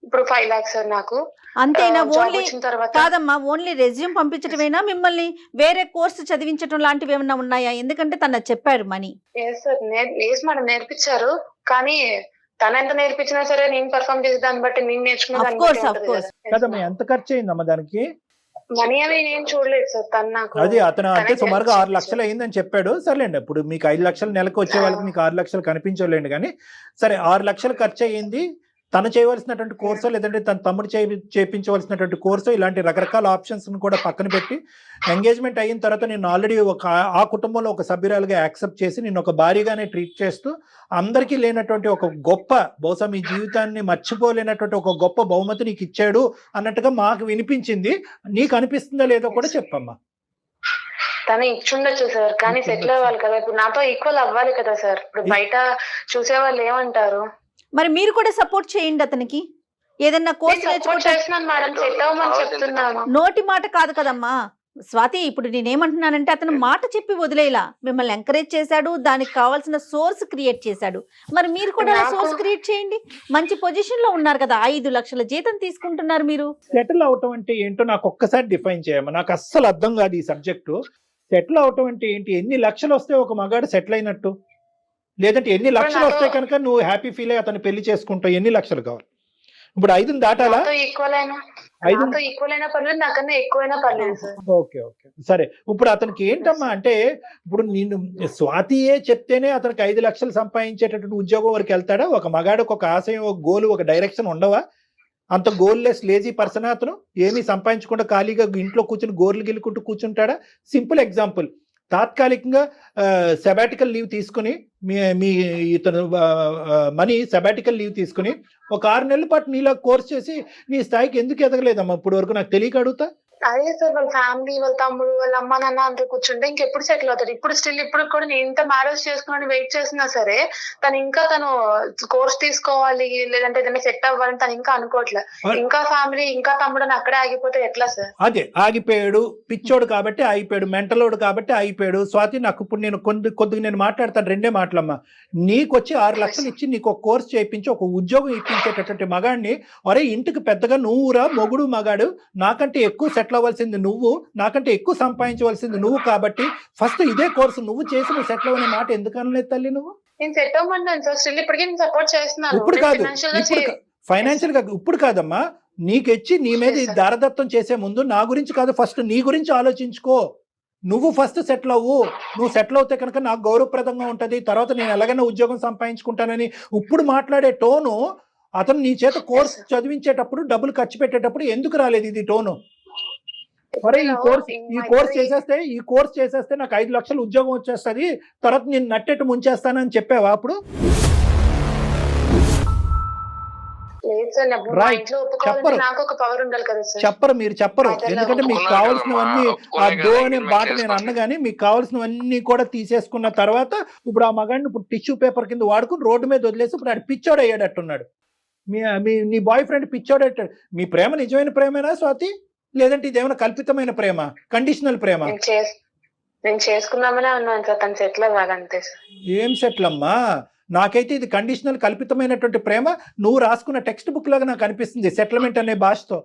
ఇప్పుడు 5 lakhs సార్ నాకు. అంతేనా? జాబ్ వచ్చిన తర్వాత కాదమ్మా, ఓన్లీ రెజ్యూమ్ పంపించటమేనా? మిమ్మల్ని వేరే కోర్సు చదివించడం లాంటివి ఏమన్నా ఉన్నాయా? ఎందుకంటే తన చెప్పారు మనీ. సార్ మేడం నేర్పించారు. కానీ తన ఎంత నేర్పించినా సరే నేను పర్ఫార్మ్ చేసే దాన్ని బట్టి నేను నేర్చుకున్నా. ఎంత ఖర్చు అయిందమ్మా దానికి? మనీ అవి నేను చూడలేదు సార్. తను నాకు అది అతను అంటే సుమారుగా 6 లక్షలు అయిందని చెప్పాడు. సర్లేండి, ఇప్పుడు మీకు 5 లక్షలు నెలకు వచ్చే వాళ్ళకి మీకు 6 లక్షలు కనిపించలేండి. కానీ సరే, 6 లక్షలు ఖర్చు అయ్యింది. తను చేయవలసినటువంటి కోర్సో లేదంటే తన తమ్ముడు చేయించవలసినటువంటి కోర్సో, ఇలాంటి రకరకాల ఆప్షన్స్ కూడా పక్కన పెట్టి ఎంగేజ్మెంట్ అయిన తర్వాత నేను ఆల్రెడీ ఆ కుటుంబంలో ఒక సభ్యురాలుగా యాక్సెప్ట్ చేసి నేను ఒక భారీగానే ట్రీట్ చేస్తూ అందరికీ లేనటువంటి ఒక గొప్ప, బహుశా మీ జీవితాన్ని మర్చిపోలేనటువంటి ఒక గొప్ప బహుమతి నీకు ఇచ్చాడు అన్నట్టుగా మాకు వినిపించింది. నీకు అనిపిస్తుందా లేదో కూడా చెప్పమ్మా. తను ఇచ్చుండొచ్చు సార్, కానీ సెటిల్ అవ్వాలి కదా. ఇప్పుడు నాతో ఈక్వల్ అవ్వాలి కదా సార్. ఇప్పుడు బయట చూసే వాళ్ళు ఏమంటారు? మరి మీరు కూడా సపోర్ట్ చేయండి అతనికి. ఏదన్నా కోర్స్ నోటి మాట కాదు కదమ్మా స్వాతి. ఇప్పుడు నేనేమంటున్నానంటే అతను మాట చెప్పి వదిలేలా మిమ్మల్ని ఎంకరేజ్ చేశాడు, దానికి కావాల్సిన సోర్స్ క్రియేట్ చేశాడు. మరి మీరు కూడా సోర్స్ క్రియేట్ చేయండి. మంచి పొజిషన్ లో ఉన్నారు కదా, 5 లక్షల జీతం తీసుకుంటున్నారు మీరు. సెటిల్ అవటం అంటే ఏంటో నాకు ఒక్కసారి డిఫైన్ చేయమ్మా. నాకు అస్సలు అర్థం కాదు ఈ సబ్జెక్టు. సెటిల్ అవటం అంటే ఏంటి? ఎన్ని లక్షలు వస్తే ఒక మగాడు సెటిల్ అయినట్టు? లేదంటే ఎన్ని లక్షలు వస్తే కనుక నువ్వు హ్యాపీ ఫీల్ అయ్యి అతను పెళ్లి చేసుకుంటావు? ఎన్ని లక్షలు కావాలి? ఇప్పుడు 5 దాటాలా? ఓకే సరే. ఇప్పుడు అతనికి ఏంటమ్మా అంటే, ఇప్పుడు నేను స్వాతియే చెప్తేనే అతనికి 5 లక్షలు సంపాదించేటటువంటి ఉద్యోగం వరకు వెళ్తాడా? ఒక మగాడికి ఒక ఆశయం, ఒక గోల్, ఒక డైరెక్షన్ ఉండవా? అంత గోల్లెస్ లేజీ పర్సన్ అతను? ఏమీ సంపాదించకుండా ఖాళీగా ఇంట్లో కూర్చుని గోర్లు గిల్లుకుంటూ కూర్చుంటాడా? సింపుల్ ఎగ్జాంపుల్, తాత్కాలికంగా సెబాటికల్ లీవ్ తీసుకుని మీ ఇతను మనీ సెబాటికల్ లీవ్ తీసుకుని ఒక 6 నెలల పాటు నీలా కోర్స్ చేసి నీ స్థాయికి ఎందుకు ఎదగలేదమ్మా ఇప్పుడు వరకు? నాకు తెలియక అడుగుతా. అదే సార్, వాళ్ళ ఫ్యామిలీ, వాళ్ళ తమ్ముడు, వాళ్ళ అమ్మ నాన్న అందరూ కూర్చుంటే ఇంకెప్పుడు సెటిల్ అవుతాడు? ఇప్పుడు కూడా నేను ఇంత మ్యారేజ్ చేసుకుని వెయిట్ చేసినా సరే తను కోర్స్ తీసుకోవాలి లేదంటే ఏదైనా సెట్ అవ్వాలని తను ఇంకా అనుకోవట్లే. ఇంకా ఫ్యామిలీ, ఇంకా తమ్ముడు అని అక్కడే ఆగిపోతే ఎట్లా సార్? అదే ఆగిపోయాడు. పిచ్చోడు కాబట్టి ఆగిపోయాడు, మెంటలోడు కాబట్టి ఆగిపోయాడు. స్వాతి, నాకు ఇప్పుడు నేను కొద్దిగా నేను మాట్లాడతాను. 2 మాటలమ్మా. నీకు వచ్చి 6 లక్షలు ఇచ్చి నీకు ఒక కోర్స్ చేయించి ఒక ఉద్యోగం ఇప్పించేటటువంటి మగాడిని, ఒరే ఇంటికి పెద్దగా నువ్వురా మొగుడు మగాడు, నాకంటే ఎక్కువ సెటిల్ అవ్వాల్సింది నువ్వు, నాకంటే ఎక్కువ సంపాదించవలసింది నువ్వు, కాబట్టి ఫస్ట్ ఇదే కోర్సు నువ్వు చేసి నువ్వు సెటిల్ అవ్వనే మాట ఎందుకు అనలేదు తల్లి నువ్వు? నేను సెట్ అవ్వమన్నాను సార్, స్టిల్ ఇప్పటికీ నేను సపోర్ట్ చేస్తున్నాను. ఇప్పుడు కాదు, ఫైనాన్షియల్ గా ఇప్పుడు కాదమ్మా. నీకెచ్చి నీ మీద దారదత్తం చేసే ముందు నా గురించి కాదు, ఫస్ట్ నీ గురించి ఆలోచించుకో. నువ్వు ఫస్ట్ సెటిల్ అవ్వు. నువ్వు సెటిల్ అవుతే కనుక నాకు గౌరవప్రదంగా ఉంటుంది, తర్వాత నేను ఎలాగైనా ఉద్యోగం సంపాదించుకుంటానని ఇప్పుడు మాట్లాడే టోను అతను నీ చేత కోర్స్ చదివించేటప్పుడు డబ్బులు ఖర్చు పెట్టేటప్పుడు ఎందుకు రాలేదు ఇది టోను? అరే ఈ కోర్స్ చేసేస్తే నాకు 5 లక్షలు ఉద్యోగం వచ్చేస్తుంది, తర్వాత నేను నట్టెట్టు ముంచేస్తానని చెప్పావా అప్పుడు? చెప్పరు, మీరు చెప్పరు. ఎందుకంటే మీకు కావాల్సినవన్నీ ఆ దో అనే మాట నేను అన్నగాని మీకు కావాల్సినవన్నీ కూడా తీసేసుకున్న తర్వాత ఇప్పుడు ఆ మగాడిని ఇప్పుడు టిష్యూ పేపర్ కింద వాడుకుని రోడ్డు మీద వదిలేసి ఇప్పుడు ఆడు పిచ్చోడు అయ్యాడట్టున్నాడు. నీ బాయ్ ఫ్రెండ్ పిచ్చోడు అయ్యాడు. మీ ప్రేమ నిజమైన ప్రేమేనా స్వాతి, లేదంటే ఇదేమైనా కల్పితమైన ప్రేమ, కండిషనల్ ప్రేమ? నేను చేసుకున్నామనే ఉన్నాను సార్, తను సెటిల్ అవ్వాలంతే. ఏం సెటిల్ అమ్మా? నాకైతే ఇది కండిషనల్ కల్పితమైనటువంటి ప్రేమ. నువ్వు రాసుకున్న టెక్స్ట్ బుక్ లాగా నాకు అనిపిస్తుంది. సెటిల్మెంట్ అనే భాషతో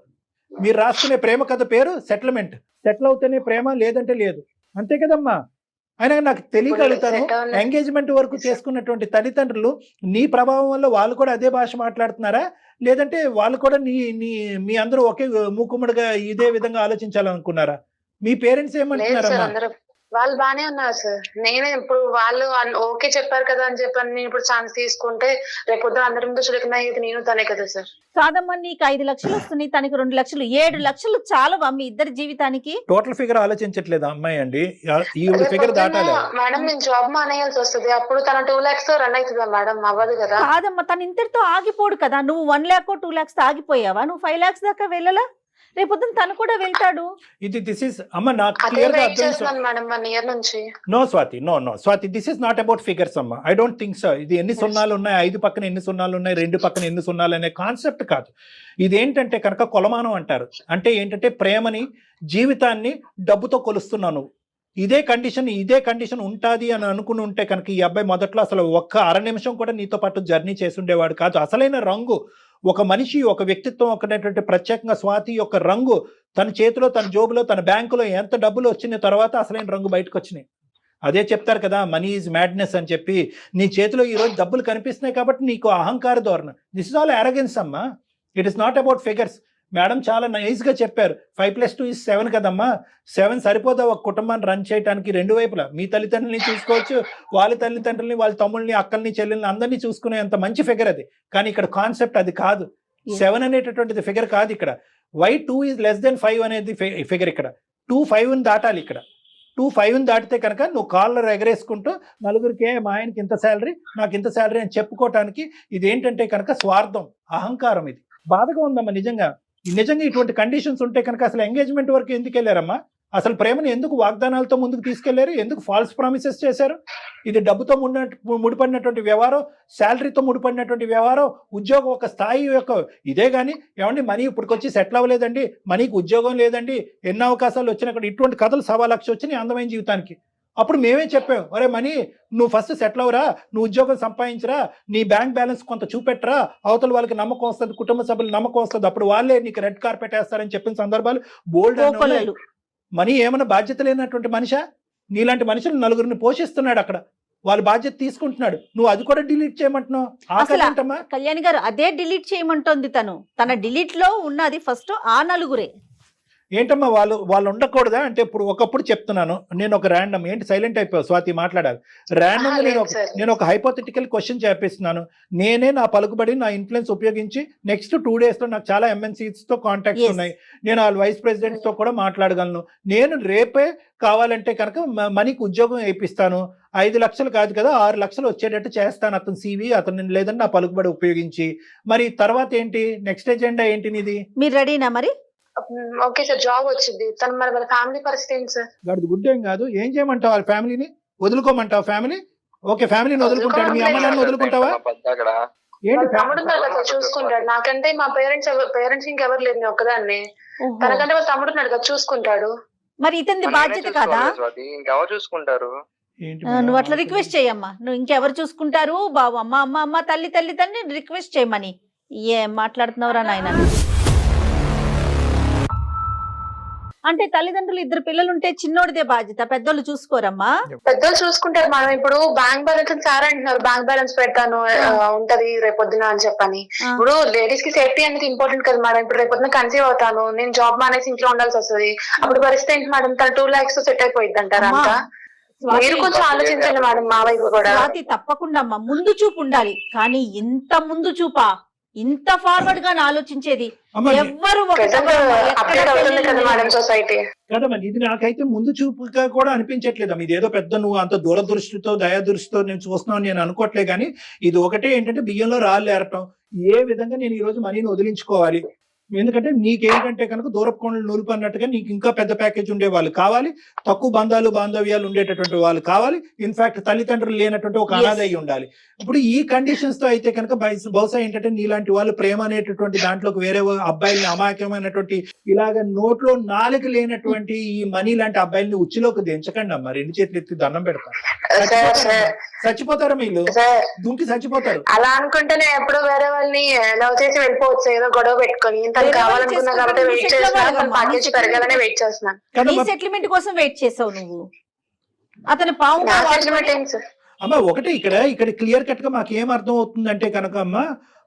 మీరు రాసుకునే ప్రేమ కథ పేరు సెటిల్మెంట్. సెటిల్ అవుతేనే ప్రేమ, లేదంటే లేదు. అంతే కదమ్మా. అయినా నాకు తెలియక అడుగుతాను, సెట్ అవ్వలేదు. ఎంగేజ్మెంట్ వరకు చేసుకున్నటువంటి తల్లిదండ్రులు నీ ప్రభావం వల్ల వాళ్ళు కూడా అదే భాష మాట్లాడుతున్నారా, లేదంటే వాళ్ళు కూడా నీ నీ మీ అందరూ ఒకే మూకుమ్మడిగా ఇదే విధంగా ఆలోచించాలనుకున్నారా? మీ పేరెంట్స్ లేదు సార్, ఏమంటున్నారమ్మా? అందరూ వాళ్ళు బానే ఉన్నారు సార్. నేనే ఇప్పుడు వాళ్ళు ఓకే చెప్పారు కదా అని చెప్పని నేను ఇప్పుడు ఛాన్స్ తీసుకుంటే రేపు అందరి ముందు చులకన అయ్యేది నేను తనే కదా సార్. కాదమ్మా, నీకు 5 లక్షలు వస్తున్నాయి, తనకి 2 లక్షలు, 7 లక్షలు చాలవా మీ ఇద్దరి జీవితానికి? టోటల్ ఫిగర్ ఆలోచించట్లేదు అమ్మాయి అండి, ఈ ఫిగర్ దాటాలి. మేడం నేను జాబ్ మానేయాల్సి వస్తుంది, అప్పుడు తన 2 lakhs తో రన్ అవుతుందా మేడం? అవ్వదు కదా. కాదమ్మా, తను ఇంతటితో ఆగిపోడు కదా. నువ్వు 1 lakh 2 lakhs ఆగిపోయావా? నువ్వు 5 lakhs దాకా వెళ్ళలా? రేపొద్దున తను కూడా వెళ్తాడు. దిస్ ఇస్ అమ్మ నాకు అదే క్లియర్ గా వెయిట్ అర్థం. చేస్తున్నాను మేడం 1 year నుంచి. No Swathi, no Swathi, this is not about figures అమ్మా. I don't think so. ఇది ఎన్ని సున్నాలు ఉన్నాయి, 5 పక్కన ఎన్ని సున్నాలు ఉన్నాయి, 2 పక్కన ఎన్ని సున్నాలు అనే కాన్సెప్ట్ కాదు. ఇదేంటంటే కనుక కొలమానం అంటారు. అంటే ఏంటంటే ప్రేమని, జీవితాన్ని డబ్బుతో కొలుస్తున్నాను. ఇదే కండిషన్ ఉంటుంది అని అనుకుని ఉంటే కనుక ఈ అబ్బాయి మొదట్లో అసలు ఒక్క 1/2 నిమిషం కూడా నీతో పాటు జర్నీ చేసి ఉండేవాడు కాదు. అసలైన రంగు ఒక మనిషి, ఒక వ్యక్తిత్వం, ఒకటేటువంటి ప్రత్యేకంగా స్వాతి యొక్క రంగు తన చేతిలో, తన జోబులో, తన బ్యాంకులో ఎంత డబ్బులు వచ్చిన తర్వాత అసలైన రంగు బయటకు వచ్చినాయి. అదే చెప్తారు కదా, మనీ ఈజ్ మ్యాడ్నెస్ అని చెప్పి. నీ చేతిలో ఈరోజు డబ్బులు కనిపిస్తున్నాయి కాబట్టి నీకు అహంకార ధోరణ. దిస్ ఇస్ ఆల్ అరగెన్స్ అమ్మా. It is not about figures. Madam చాలా నైస్గా చెప్పారు, 5 + 2 = 7 కదమ్మా. 7 సరిపోదా ఒక కుటుంబాన్ని రన్ చేయడానికి? 2 వైపులా మీ తల్లిదండ్రులని చూసుకోవచ్చు, వాళ్ళ తల్లిదండ్రులని, వాళ్ళ తమ్ముళ్ళని, అక్కల్ని, చెల్లెల్ని అందరినీ చూసుకునే అంత మంచి ఫిగర్ అది. కానీ ఇక్కడ కాన్సెప్ట్ అది కాదు. 7 అనేటటువంటిది ఫిగర్ కాదు ఇక్కడ. వై 2 = 5 అనేది ఫిగర్ ఇక్కడ. 2 5ని దాటాలి ఇక్కడ. 2 5ని దాటితే కనుక నువ్వు కాళ్ళర్ ఎగరేసుకుంటూ నలుగురికి మా ఆయనకి ఇంత శాలరీ, నాకు ఇంత శాలరీ అని చెప్పుకోవటానికి ఇదేంటంటే కనుక స్వార్థం, అహంకారం. ఇది బాధగా ఉందమ్మా నిజంగా. ఇటువంటి కండిషన్స్ ఉంటే కనుక అసలు ఎంగేజ్మెంట్ వరకు ఎందుకు వెళ్ళారమ్మా? అసలు ప్రేమను ఎందుకు వాగ్దానాలతో ముందుకు తీసుకెళ్లారు? ఎందుకు ఫాల్స్ ప్రామిసెస్ చేశారు? ఇది డబ్బుతో ముడిపడినటువంటి వ్యవహారం, శాలరీతో ముడిపడినటువంటి వ్యవహారం, ఉద్యోగం ఒక స్థాయి యొక్క ఇదే. కానీ ఏమండి మనీ ఇప్పటికొచ్చి సెటిల్ అవ్వలేదండి, మనీకి ఉద్యోగం లేదండి, ఎన్ని అవకాశాలు వచ్చినా ఇటువంటి కథలు 1,00,000 వచ్చినాయి అందమైన జీవితానికి. అప్పుడు మేమే చెప్పాం, ఒరే మనీ నువ్వు ఫస్ట్ సెటిల్ అవరా, నువ్వు ఉద్యోగం సంపాదించరా, నీ బ్యాంక్ బ్యాలెన్స్ కొంత చూపెట్టరా, అవతల వాళ్ళకి నమ్మకం వస్తుంది, కుటుంబ సభ్యులు నమ్మకం వస్తుంది, అప్పుడు వాళ్ళే నీకు రెడ్ కార్పెట్ వేస్తారని చెప్పిన సందర్భాలు బోల్డ్. మనీ ఏమైనా బాధ్యత లేనటువంటి మనిషా? నీలాంటి మనుషులు 4గురిని పోషిస్తున్నాడు అక్కడ, వాళ్ళ బాధ్యత తీసుకుంటున్నాడు. నువ్వు అది కూడా డిలీట్ చేయమంటున్నావు. అసలు కళ్యాణి గారు అదే డిలీట్ చేయమంటోంది. తన డిలీట్ లో ఉన్నది ఫస్ట్ ఆ 4గురే. ఏంటమ్మా వాళ్ళు ఉండకూడదా? అంటే ఇప్పుడు ఒకప్పుడు చెప్తున్నాను నేను, ఒక ర్యాండమ్ ఏంటి సైలెంట్ అయిపోయావు స్వాతి, మాట్లాడాలి. ర్యాండమ్ నేను ఒక హైపోథెటికల్ క్వశ్చన్ చేపిస్తున్నాను. నేనే నా పలుకుబడి, నా ఇన్ఫ్లుయెన్స్ ఉపయోగించి నెక్స్ట్ 2 days లో నాకు చాలా MNCs తో కాంటాక్ట్స్ ఉన్నాయి, నేను వాళ్ళ వైస్ ప్రెసిడెంట్స్ తో కూడా మాట్లాడగలను. నేను రేపే కావాలంటే కనుక మనీకి ఉద్యోగం వేయిస్తాను. 5 లక్షలు కాదు కదా, 6 లక్షలు వచ్చేటట్టు చేస్తాను అతని CV, అతను లేదంటే నా పలుకుబడి ఉపయోగించి. మరి తర్వాత ఏంటి, నెక్స్ట్ ఎజెండా ఏంటి నీది? మీరు రెడీనా మరి? ఓకే సార్, జాబ్ వచ్చింది. తను మరి వాళ్ళ ఫ్యామిలీ పరిస్థితి ఏంటి సార్? గాడిది గుడ్ ఏం కాదు. ఏం చేయమంటావు? వాళ్ళ ఫ్యామిలీని వదులుకోమంటావు? ఫ్యామిలీ ఓకే, ఫ్యామిలీని వదులుకుంటాడు, మీ అమ్మ నాన్న వదులుకుంటావా? ఏంటి తమ్ముడు చూసుకుంటాడు, నాకంటే మా పేరెంట్స్ ఇంకెవరు లేదు, నేను ఒక్కదాన్ని. తనకంటే వాళ్ళ తమ్ముడు ఉన్నాడు కదా, చూసుకుంటాడు. మరి ఇతని బాధ్యత కాదా? ఇంకెవరు చూసుకుంటారు? నువ్వు అట్లా రిక్వెస్ట్ చేయమ్మా. నువ్వు ఇంకెవరు చూసుకుంటారు బాబు, అమ్మ తల్లి రిక్వెస్ట్ చేయమని. ఏం మాట్లాడుతున్నావురా నాయన? అంటే తల్లిదండ్రులు 2 పిల్లలుంటే చిన్నోడిదే బాధ్యత, పెద్దోళ్ళు చూసుకోరమ్మా? పెద్దలు చూసుకుంటారు. మనం ఇప్పుడు బ్యాంక్ బ్యాలెన్స్ సార్ అంటున్నారు, బ్యాంక్ బ్యాలెన్స్ పెడతాను ఉంటది రేపొద్దున అని చెప్పని. ఇప్పుడు లేడీస్ కి సేఫ్టీ అనేది ఇంపార్టెంట్ కదా మేడం. ఇప్పుడు రేపొద్దున కన్సీవ్ అవుతాను, నేను జాబ్ మానేసి ఇంట్లో ఉండాల్సి వస్తుంది, అప్పుడు పరిస్థితి ఏంటి మేడం? తన 2 lakhs సెట్ అయిపోయింది అంటారా? అంతా మీరు కొంచెం ఆలోచించండి మేడం, మా వైపు కూడా. తప్పకుండా అమ్మా, ముందు చూపు ఉండాలి. కానీ ఇంత ముందు చూపా, ఇంత ఫార్వర్డ్ గా ఆలోచించేది ఎవ్వరు సొసైటీ కదమ్మా. ఇది నాకైతే ముందు చూపుగా కూడా అనిపించట్లేదు. ఇది ఏదో పెద్ద నువ్వు అంత దూరదృష్టితో, దయాదృష్టితో నేను చూస్తున్నావు నేను అనుకోవట్లే. కానీ ఇది ఒకటే ఏంటంటే బియ్యంలో రాళ్ళు ఏరటం. ఏ విధంగా నేను ఈ రోజు మనీని వదిలించుకోవాలి? ఎందుకంటే నీకేంటంటే కనుక దూరపు కొండలు నూలుపు అన్నట్టుగా నీకు ఇంకా పెద్ద ప్యాకేజ్ ఉండే వాళ్ళు కావాలి, తక్కువ బాంధవ్యాలు ఉండేటటువంటి వాళ్ళు కావాలి, ఇన్ఫాక్ట్ తల్లిదండ్రులు లేనటువంటి ఒక అనాథ అయి ఉండాలి. ఇప్పుడు ఈ కండిషన్స్ తో అయితే కనుక బహుశా ఏంటంటే నీలాంటి వాళ్ళు ప్రేమ అనేటటువంటి దాంట్లోకి వేరే అబ్బాయిల్ని, అమాయకమైనటువంటి ఇలాగ నోట్లో నాలుగు లేనటువంటి ఈ మనీ లాంటి అబ్బాయిల్ని ఉచ్చిలోకి దించకండి అమ్మా. 2 చేతులు ఎత్తి దండం పెడతారు. చచ్చిపోతారు వీళ్ళు, దుంకి చచ్చిపోతారు. అలా అనుకుంటే నేను ఎప్పుడు వేరే వాళ్ళని లవ్ చేసి వెళ్ళిపోవచ్చు, ఏదో గొడవ పెట్టుకొని. కావాలనుకున్నా కాబట్టి వెయిట్ చేస్తున్నా, ప్యాకేజ్ పెరగాలనే వెయిట్ చేస్తున్నాను. సెటిల్మెంట్ కోసం వెయిట్ చేసావు నువ్వు. అతను పావుగా నా వాడుకొని- సెటిల్మెంట్ ఏంటి సార్? అమ్మ ఒకటి ఇక్కడ క్లియర్ కట్ గా మాకు ఏం అర్థం అవుతుందంటే కనుక అమ్మ,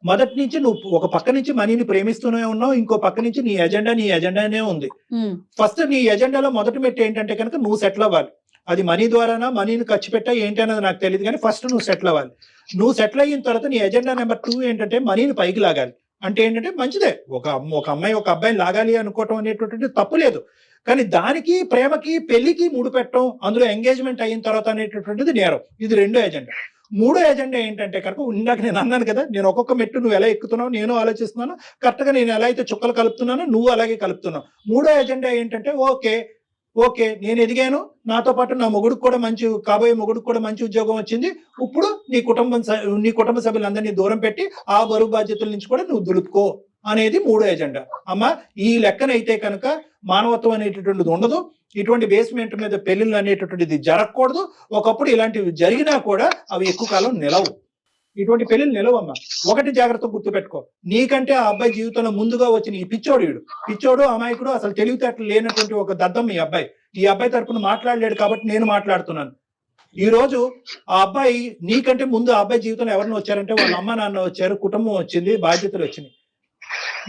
మొదటి నుంచి నువ్వు ఒక పక్క నుంచి మనీని ప్రేమిస్తూనే ఉన్నావు, ఇంకో పక్క నుంచి నీ ఎజెండానే ఉంది. ఉమ్, ఫస్ట్ నీ ఎజెండాలో మొదటి మెట్టు ఏంటంటే కనుక నువ్వు సెటిల్ అవ్వాలి. అది మనీ ద్వారానా, మనీని ఖర్చు పెట్టా ఏంటి అన్నది నాకు తెలియదు, కానీ ఫస్ట్ నువ్వు సెటిల్ అవ్వాలి. నువ్వు సెటిల్ అయిన తర్వాత నీ ఎజెండా నెంబర్ 2 ఏంటంటే మనీని పైకి లాగాలి. అంటే ఏంటంటే మంచిదే, ఒక అమ్మాయి ఒక అబ్బాయిని లాగాలి అనుకోవటం అనేటువంటిది తప్పు లేదు, కానీ దానికి ప్రేమకి పెళ్లికి ముడిపెట్టడం, అందులో ఎంగేజ్మెంట్ అయిన తర్వాత అనేటటువంటిది నేరం. ఇది రెండో ఎజెండా. మూడో ఎజెండా ఏంటంటే కనుక ఇందాక నేను అన్నాను కదా, నేను ఒక్కొక్క మెట్టు నువ్వు ఎలా ఎక్కుతున్నావు నేను ఆలోచిస్తున్నాను, కరెక్ట్ గా నేను ఎలా అయితే చుక్కలు కలుపుతున్నానో నువ్వు అలాగే కలుపుతున్నావు. మూడో ఎజెండా ఏంటంటే ఓకే నేను ఎదిగాను, నాతో పాటు నా మొగుడికి కూడా కాబోయే మొగుడికి కూడా మంచి ఉద్యోగం వచ్చింది, ఇప్పుడు నీ కుటుంబ సభ్యులందరినీ దూరం పెట్టి ఆ బరువు బాధ్యతల నుంచి కూడా నువ్వు దులుపుకో అనేది మూడో ఎజెండా. అమ్మ ఈ లెక్కనైతే కనుక మానవత్వం అనేటటువంటిది ఉండదు, ఇటువంటి బేస్మెంట్ మీద పెళ్లిళ్ళు అనేటటువంటిది జరగకూడదు. ఒకప్పుడు ఇలాంటివి జరిగినా కూడా అవి ఎక్కువ కాలం నిలవు, ఇటువంటి పెళ్లిళ్ళు నిలవమ్మా. ఒకటి జాగ్రత్త గుర్తుపెట్టుకో, నీకంటే ఆ అబ్బాయి జీవితంలో ముందుగా వచ్చిన ఈ పిచ్చోడు అమాయకుడు, అసలు తెలివితేటలు లేనటువంటి ఒక దద్దం ఈ అబ్బాయి తరపున మాట్లాడలేడు కాబట్టి నేను మాట్లాడుతున్నాను. ఈ రోజు ఆ అబ్బాయి నీకంటే ముందు ఆ అబ్బాయి జీవితంలో ఎవరిని వచ్చారంటే వాళ్ళ అమ్మ నాన్న వచ్చారు, కుటుంబం వచ్చింది, బాధ్యతలు వచ్చినాయి.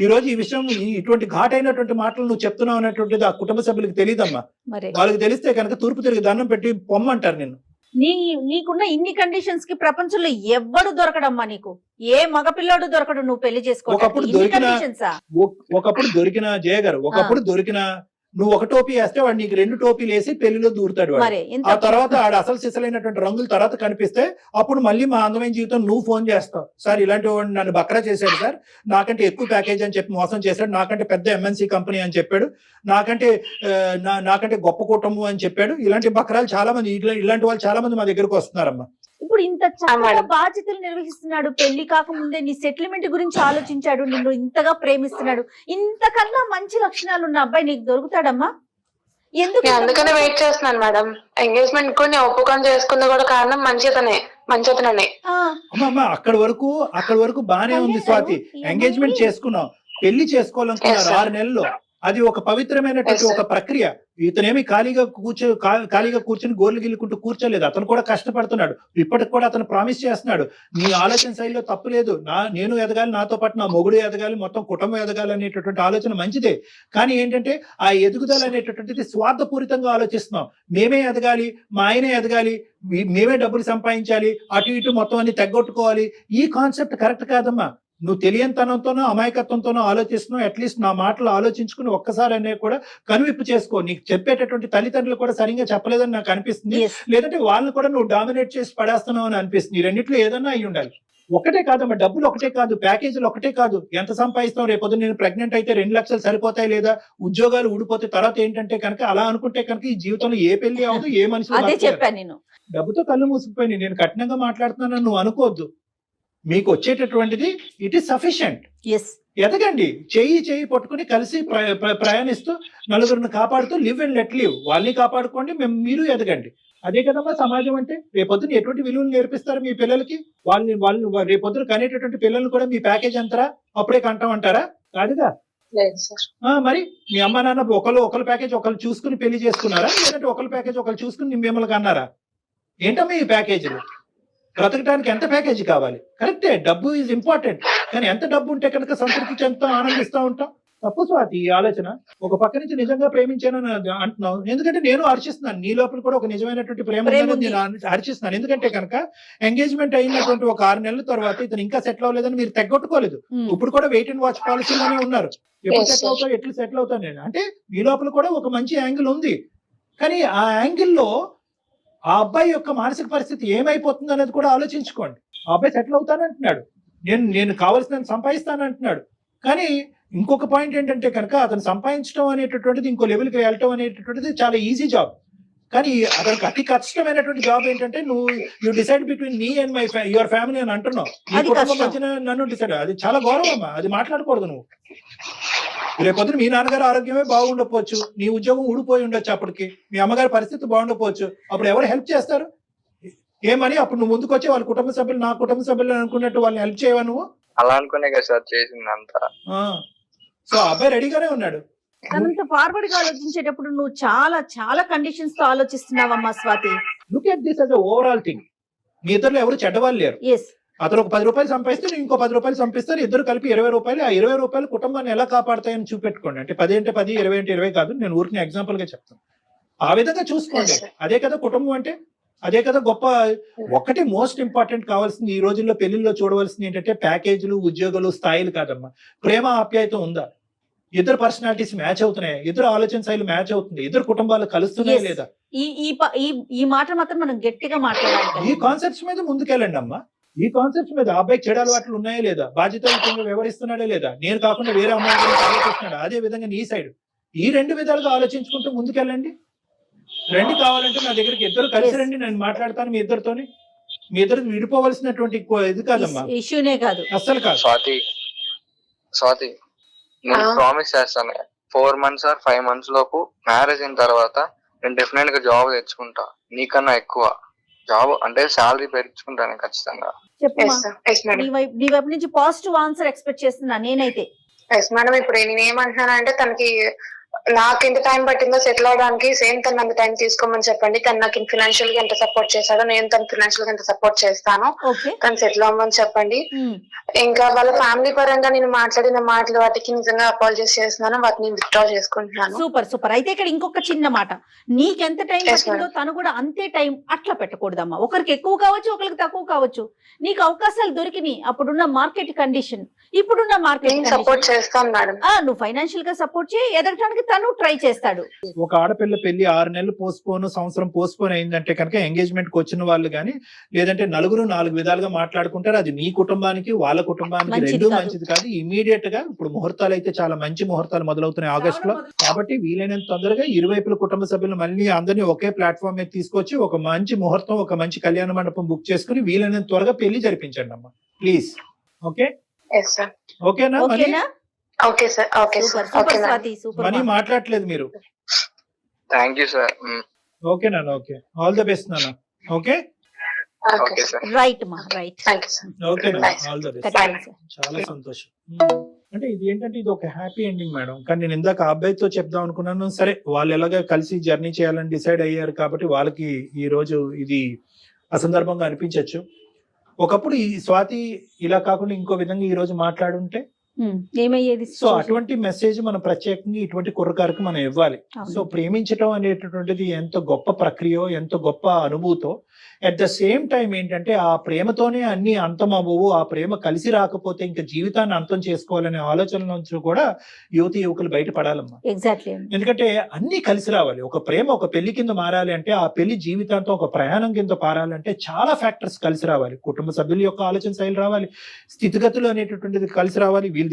ఈ రోజు ఈ విషయం ఇటువంటి ఘాటైనటువంటి మాటలు నువ్వు చెప్తున్నావు అనేటువంటిది ఆ కుటుంబ సభ్యులకు తెలియదమ్మా. మరి వాళ్ళకి తెలిస్తే కనుక తూర్పు తిరిగి దండం పెట్టి పొమ్మంటారు నిన్ను. నీకున్న ఇన్ని కండిషన్స్ కి ప్రపంచంలో ఎవ్వడు దొరకడమ్మా నీకు, ఏ మగపిల్లాడు దొరకడు నువ్వు పెళ్లి ఒకప్పుడు దొరికిన జయ గారు, ఒకప్పుడు దొరికిన నువ్వు ఒక టోపీ వేస్తే వాడు నీకు 2 టోపీలు వేసి పెళ్లిలో దూరుతాడు వాడు. మరి ఆ తర్వాత ఆడ అసలు సిసలైనటువంటి రంగుల తర్వాత కనిపిస్తే అప్పుడు మళ్ళీ మా అందమైన జీవితం నువ్వు ఫోన్ చేస్తావు, సార్ ఇలాంటి వాడు నన్ను బక్రా చేశాడు సార్, నాకంటే ఎక్కువ ప్యాకేజ్ అని చెప్పి మోసం చేశాడు, నాకంటే పెద్ద ఎంఎన్సీ కంపెనీ అని చెప్పాడు, నాకంటే గొప్ప కుటుంబం అని చెప్పాడు. ఇలాంటి బక్రాలు చాలా మంది, ఇలాంటి వాళ్ళు చాలా మంది మా దగ్గరకు వస్తున్నారమ్మా. ఇప్పుడు ఇంత చక్కగా మేడం. బాధ్యతలు నిర్వహిస్తున్నాడు, పెళ్లి కాకముందే నీ సెటిల్మెంట్ గురించి ఆలోచించాడు, నిన్ను ఇంతగా ప్రేమిస్తున్నాడు, ఇంతకన్నా మంచి లక్షణాలు ఉన్న అబ్బాయి నీకు దొరుకుతాడమ్మా? ఎందుకు నేను అందుకనే వెయిట్ చేస్తున్నాను మేడం. ఎంగేజ్మెంట్ కూడా నేను ఒప్పుకొని చేసుకుంది కూడా కారణం మంచితనే. ఆ, అమ్మా అక్కడి వరకు బానే ఉంది స్వాతి, ఎంగేజ్మెంట్ చేసుకున్నావు, పెళ్లి చేసుకోవాలనుకున్నారు Yes, sir. 6 నెలల్లో, అది ఒక పవిత్రమైనటువంటి Yes, sir. ఒక ప్రక్రియ. ఇతనేమి ఖాళీగా కూర్చొని గోర్లు గిల్లుకుంటూ కూర్చోలేదు, అతను కూడా కష్టపడుతున్నాడు. ఇప్పటికి కూడా అతను ప్రామిస్ చేస్తున్నాడు, నీ ఆలోచన శైలిలో తప్పు లేదు, నేను ఎదగాలి, నాతో పాటు నా మొగుడు ఎదగాలి, మొత్తం కుటుంబం ఎదగాలి అనేటటువంటి ఆలోచన మంచిదే. కానీ ఏంటంటే ఆ ఎదుగుదల అనేటటువంటిది స్వార్థపూరితంగా ఆలోచిస్తున్నాం. మేమే ఎదగాలి, మా ఆయనే ఎదగాలి, మేమే డబ్బులు సంపాదించాలి, అటు ఇటు మొత్తం అన్ని తగ్గొట్టుకోవాలి. ఈ కాన్సెప్ట్ కరెక్ట్ కాదమ్మా. నువ్వు తెలియనితనంతోనో అమాయకత్వంతోనో ఆలోచిస్తున్నావు. అట్లీస్ట్ నా మాటలు ఆలోచించుకుని ఒక్కసారి అనేది కూడా కనువిప్పు చేసుకో. నీకు చెప్పేటటువంటి తల్లిదండ్రులు కూడా సరిగ్గా చెప్పలేదని నాకు అనిపిస్తుంది, yes. లేదంటే వాళ్ళని కూడా నువ్వు డామినేట్ చేసి పడేస్తున్నావు అని అనిపిస్తుంది. ఈ రెండిట్లో ఏదన్నా అయి ఉండాలి. ఒకటే కాదమ్మా, డబ్బులు ఒకటే కాదు, ప్యాకేజీలు ఒకటే కాదు, ఎంత సంపాదిస్తావు, రేపొద్దు నేను ప్రెగ్నెంట్ అయితే 2 లక్షలు సరిపోతాయి, లేదా ఉద్యోగాలు ఊడిపోతే తర్వాత ఏంటంటే కనుక అలా అనుకుంటే కనుక ఈ జీవితంలో ఏ పెళ్లి అవ్వదు, ఏ మనిషి అదే చెప్పాను నేను. డబ్బుతో కళ్ళు మూసుకుపోయి నేను కఠినంగా మాట్లాడుతున్నానని నువ్వు అనుకోవద్దు. మీకు వచ్చేటటువంటిది ఇట్ ఈస్ సఫిషియంట్. ఎస్, ఎదగండి, చేయి పట్టుకుని కలిసి ప్రయాణిస్తూ నలుగురిని కాపాడుతూ లివ్ అండ్ లెట్ లివ్. వాళ్ళని కాపాడుకోండి, మీరు ఎదగండి. అదే కదమ్మా సమాజం అంటే. రేపొద్దున ఎటువంటి విలువలు నేర్పిస్తారు మీ పిల్లలకి? వాళ్ళు రేపొద్దున కనేటటువంటి పిల్లలు కూడా మీ ప్యాకేజ్ అంటారా, అప్పుడే కంటామంటారా? కాదుగా. లేదు సార్. మరి మీ అమ్మ నాన్న ఒకళ్ళ ప్యాకేజ్ ఒకళ్ళు చూసుకుని పెళ్లి చేసుకున్నారా, లేదంటే ఒకళ్ళ ప్యాకేజ్ ఒకళ్ళు చూసుకుని మిమ్మల్ని కన్నారా? ఏంటమ్మా ఈ ప్యాకేజీలు? బ్రతకడానికి ఎంత ప్యాకేజీ కావాలి? కరెక్టే, డబ్బు ఈజ్ ఇంపార్టెంట్, కానీ ఎంత డబ్బు ఉంటే కనుక సంతృప్తి చెందుతాం, ఆనందిస్తూ ఉంటాం. తప్పు స్వాతి ఈ ఆలోచన. ఒక పక్క నుంచి నిజంగా ప్రేమించానని అంటున్నావు, ఎందుకంటే నేను హర్షిస్తున్నాను, నీ లోపల కూడా ఒక నిజమైనటువంటి ప్రేమ ఉందని నేను హర్షిస్తున్నాను. ఎందుకంటే కనుక ఎంగేజ్మెంట్ అయినటువంటి ఒక 6 నెలల తర్వాత ఇతను ఇంకా సెటిల్ అవ్వలేదని మీరు తెగొట్టుకోలేదు. ఇప్పుడు కూడా వెయిట్ అండ్ వాచ్ పాలసీలోనే ఉన్నారు. ఎప్పుడు సెటిల్ అవుతావు, ఎట్లు సెటిల్ అవుతాను నేను అంటే మీ లోపల కూడా ఒక మంచి యాంగిల్ ఉంది. కానీ ఆ యాంగిల్లో ఆ అబ్బాయి యొక్క మానసిక పరిస్థితి ఏమైపోతుంది అనేది కూడా ఆలోచించుకోండి. ఆ అబ్బాయి సెటిల్ అవుతానంటున్నాడు, నేను కావాల్సినంత సంపాదిస్తానంటున్నాడు. కానీ ఇంకొక పాయింట్ ఏంటంటే కనుక అతను సంపాదించడం అనేటటువంటిది, ఇంకో లెవెల్కి వెళ్ళటం అనేటటువంటిది చాలా ఈజీ జాబ్. కానీ అతనికి అతి కష్టమైనటువంటి జాబ్ ఏంటంటే you decide between me and your family అని అంటున్నావు. నీ కుటుంబం మధ్యన నన్ను డిసైడ్, అది చాలా గౌరవం, అది మాట్లాడకూడదు నువ్వు. రేపొద్దున మీ నాన్నగారు ఆరోగ్యమే బాగుండకపోవచ్చు, నీ ఉద్యోగం ఊడిపోయి ఉండొచ్చు, అప్పటికి మీ అమ్మగారి పరిస్థితి బాగుండకపోవచ్చు. అప్పుడు ఎవరు హెల్ప్ చేస్తారు? ఏమని అప్పుడు నువ్వు ముందుకు వచ్చి వాళ్ళ కుటుంబ సభ్యులు నా కుటుంబ సభ్యులు అనుకున్నట్టు వాళ్ళని హెల్ప్ చేయవా నువ్వు? అలా అనుకునే కదా సార్ చేసింది అంతా. సో అబ్బాయి రెడీగానే ఉన్నాడు, తనంత ఫార్వర్డ్ గా ఆలోచించేటప్పుడు నువ్వు చాలా చాలా కండిషన్స్ తో ఆలోచిస్తున్నావమ్మా Swathi. Look at this as a overall thing. మీ ఇద్దరు ఎవరు చెడ్డవాళ్ళు లేరు. ఎస్, అతను ఒక 10 రూపాయలు సంపాదిస్తే నేను ఇంకో 10 రూపాయలు సంపిస్తాను, ఇద్దరు కలిపి 20 రూపాయలు. ఆ 20 రూపాయలు కుటుంబాన్ని ఎలా కాపాడతాయని చూపెట్టుకోండి. అంటే 10 అంటే 10, 20 అంటే 20 కాదు, నేను ఊరికి ఎగ్జాంపుల్ గా చెప్తాను. ఆ విధంగా చూసుకోండి. అదే కదా కుటుంబం అంటే, అదే కదా గొప్ప. ఒకటి మోస్ట్ ఇంపార్టెంట్ కావాల్సింది ఈ రోజుల్లో పెళ్లిలో చూడవలసింది ఏంటంటే ప్యాకేజీలు, ఉద్యోగాలు, స్థాయిలు కాదమ్మా. ప్రేమ, ఆప్యాయత ఉందా? ఇద్దరు పర్సనాలిటీస్ మ్యాచ్ అవుతున్నాయి, ఇద్దరు ఆలోచన శైలి మ్యాచ్ అవుతుంది, ఇద్దరు కుటుంబాలు కలుస్తున్నాయి లేదా? ఈ మాట మాత్రం మనం గట్టిగా మాట్లాడాలి. ఈ కాన్సెప్ట్స్ మీద ముందుకెళ్ళండి అమ్మా. ఈ కాన్సెప్ట్స్ మీద అబ్బాయికి చెడు అలవాట్లు ఉన్నాయా లేదా, బాధ్యతలు వ్యవహరిస్తున్నాడా లేదా, నేను కాకుండా వేరే అమ్మాయి గురించి ఆలోచిస్తున్నాడా, అదే విధంగా నీ సైడ్. ఈ 2 విధాలుగా ఆలోచించుకుంటూ ముందుకెళ్ళండి. రండి, కావాలంటే నా దగ్గరికి ఇద్దరు కలిసి రండి, నేను మాట్లాడతాను మీ ఇద్దరితోని. మీ ఇద్దరు విడిపోవలసినటువంటి ఇది కాదమ్మా, ఇష్యూనే కాదు, అస్సలు కాదు. స్వాతి నేను ప్రామిస్ చేస్తాను, 4 months or 5 months లోపు మ్యారేజ్ అయిన తర్వాత నేను డెఫినెట్ గా జాబ్ తెచ్చుకుంటా. నీకన్నా ఎక్కువ జాబ్ అంటే శాలరీ పెంచుకుంటాను ఖచ్చితంగా. చెప్పమ్మా. నీ వైపు నుంచి పాజిటివ్ ఆన్సర్ ఎక్స్పెక్ట్ చేస్తున్నా నేనైతే. ఎస్ మేడం, ఇప్పుడు నేను ఏమంటున్నానంటే తనకి నాకు ఎంత టైం పట్టిందో సెటిల్ అవడానికి సేమ్ తను అంత టైం తీసుకోమని చెప్పండి. తను నాకు ఫినాన్షియల్ గా ఎంత సపోర్ట్ చేశాడో నేను తను ఫినాన్షియల్ గా ఎంత సపోర్ట్ చేస్తాను. తను సెటిల్ అవ్వమని చెప్పండి. ఇంకా వాళ్ళ ఫ్యామిలీ పరంగా నేను మాట్లాడిన మాటలు వాటికి నిజంగా అపాలజైజ్ చేస్తున్నాను, వాటిని విత్డ్రా చేసుకుంటున్నాను. Super super. అయితే ఇక్కడ ఇంకొక చిన్న మాట, నీకెంత టైం పట్టిందో తను కూడా అంతే టైం అట్లా పెట్టకూడదమ్మా. ఒకరికి ఎక్కువ కావచ్చు, ఒకరికి తక్కువ కావచ్చు. నీకు అవకాశాలు దొరికినాయి అప్పుడున్న మార్కెట్ కండిషన్, ఇప్పుడున్న మార్కెట్ సపోర్ట్ చేస్తాను మేడం. నువ్వు ఫైనాన్షియల్ గా సపోర్ట్ చేయి, ఎదగటానికి తను ట్రై చేస్తాడు. ఒక ఆడపిల్ల పెళ్లి 6 నెలలు పోస్ట్పోన్, సంవత్సరం పోస్ట్పోన్ అయిందంటే కనుక ఎంగేజ్మెంట్ కి వచ్చిన వాళ్ళు కానీ లేదంటే నలుగురు 4 విధాలుగా మాట్లాడుకుంటారు. అది నీ కుటుంబానికి వాళ్ళ కుటుంబానికి రెండూ మంచిది కాదు. ఇమీడియట్ గా ఇప్పుడు ముహూర్తాలు అయితే చాలా మంచి ముహూర్తాలు మొదలవుతున్నాయి ఆగస్ట్ లో. కాబట్టి వీలైనంత తొందరగా ఇరువైపుల కుటుంబ సభ్యులు మళ్ళీ అందరినీ ఒకే ప్లాట్ఫామ్ మీద తీసుకొచ్చి ఒక మంచి ముహూర్తం, ఒక మంచి కళ్యాణ మండపం బుక్ చేసుకుని వీలైనంత త్వరగా పెళ్లి జరిపించండి అమ్మా, ప్లీజ్. ఓకే ఓకేనా? Okay sir. Okay sir. Okay money మాట్లాడలేదు మీరు. Thank you sir. ఓకే నాన్న, ఓకే, ఆల్ ద బెస్ట్ నాన్న. Okay okay sir. రైట్ మా రైట్. ఓకే నాన్న, ఆల్ ద బెస్ట్. చాలా సంతోషం. అంటే ఇది ఏంటంటే ఇది ఒక హ్యాపీ ఎండింగ్ మేడం. కానీ నేను ఇందాక ఆ అబ్బాయితో చెప్దాం అనుకున్నాను. సరే, వాళ్ళు ఎలాగ కలిసి జర్నీ చేయాలని డిసైడ్ అయ్యారు కాబట్టి వాళ్ళకి ఈ రోజు ఇది అసందర్భంగా అనిపించవచ్చు. ఒకప్పుడు ఈ స్వాతి ఇలా కాకుండా ఇంకో విధంగా ఈ రోజు మాట్లాడుంటే ఏమయ్యేది? సో అటువంటి మెసేజ్ మనం ప్రత్యేకంగా ఇటువంటి కుర్రకారికి మనం ఇవ్వాలి. సో ప్రేమించడం అనేటటువంటిది ఎంత గొప్ప ప్రక్రియ, ఎంత గొప్ప అనుభూతో, అట్ ద సేమ్ టైం ఏంటంటే ఆ ప్రేమతోనే అన్ని అంతం అవ్వవు, ఆ ప్రేమ కలిసి రాకపోతే ఇంకా జీవితాన్ని అంతం చేసుకోవాలనే ఆలోచన నుంచి కూడా యువతి యువకులు బయటపడాలమ్మా. ఎగ్జాక్ట్లీ. ఎందుకంటే అన్ని కలిసి రావాలి. ఒక ప్రేమ ఒక పెళ్లి కింద మారాలి అంటే, ఆ పెళ్లి జీవితాంతం ఒక ప్రయాణం కింద పారాలంటే చాలా ఫ్యాక్టర్స్ కలిసి రావాలి. కుటుంబ సభ్యుల యొక్క ఆలోచన శైలి రావాలి, స్థితిగతులు అనేటటువంటిది కలిసి రావాలి. వీళ్ళది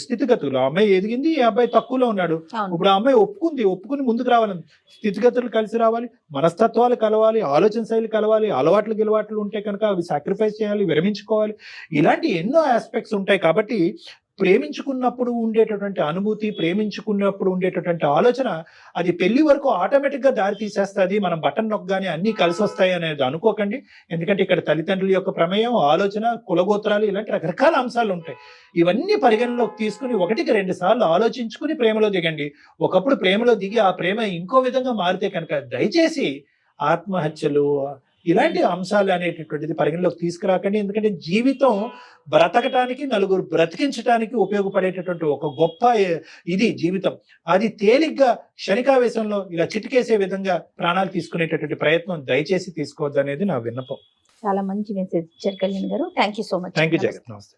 స్థితిగతులు, ఆ అమ్మాయి ఎదిగింది, ఈ అబ్బాయి తక్కువలో ఉన్నాడు. ఇప్పుడు ఆ అమ్మాయి ఒప్పుకుని ముందుకు రావాలి. స్థితిగతులు కలిసి రావాలి, మనస్తత్వాలు కలవాలి, ఆలోచన శైలి కలవాలి, అలవాట్లు గిలవాట్లు ఉంటే కనుక అవి సాక్రిఫైస్ చేయాలి, విరమించుకోవాలి. ఇలాంటి ఎన్నో ఆస్పెక్ట్స్ ఉంటాయి. కాబట్టి ప్రేమించుకున్నప్పుడు ఉండేటటువంటి అనుభూతి, ప్రేమించుకున్నప్పుడు ఉండేటటువంటి ఆలోచన అది పెళ్లి వరకు ఆటోమేటిక్ గా దారి తీసేస్తుంది. మనం బటన్ నొక్కగానే అన్ని కలిసి వస్తాయి అనేది అనుకోకండి. ఎందుకంటే ఇక్కడ తల్లిదండ్రుల యొక్క ప్రమేయం, ఆలోచన, కులగోత్రాలు, ఇలాంటి రకరకాల అంశాలు ఉంటాయి. ఇవన్నీ పరిగణలోకి తీసుకుని 1-2 సార్లు ఆలోచించుకుని ప్రేమలో దిగండి. ఒకప్పుడు ప్రేమలో దిగి ఆ ప్రేమ ఇంకో విధంగా మారితే కనుక దయచేసి ఆత్మహత్యలు ఇలాంటి అంశాలు అనేటటువంటిది పరిగణలోకి తీసుకురాకండి. ఎందుకంటే జీవితం బ్రతకటానికి, నలుగురు బ్రతికించడానికి ఉపయోగపడేటటువంటి ఒక గొప్ప ఇది జీవితం. అది తేలిగ్గా క్షణికావేశంలో ఇలా చిటికేసే విధంగా ప్రాణాలు తీసుకునేటటువంటి ప్రయత్నం దయచేసి తీసుకోవద్దు అనేది నా విన్నపం. చాలా మంచి మెసేజ్ ఇచ్చారు కళ్యాణ్ గారు. Thank you so much. Thank you జగత్. నమస్తే.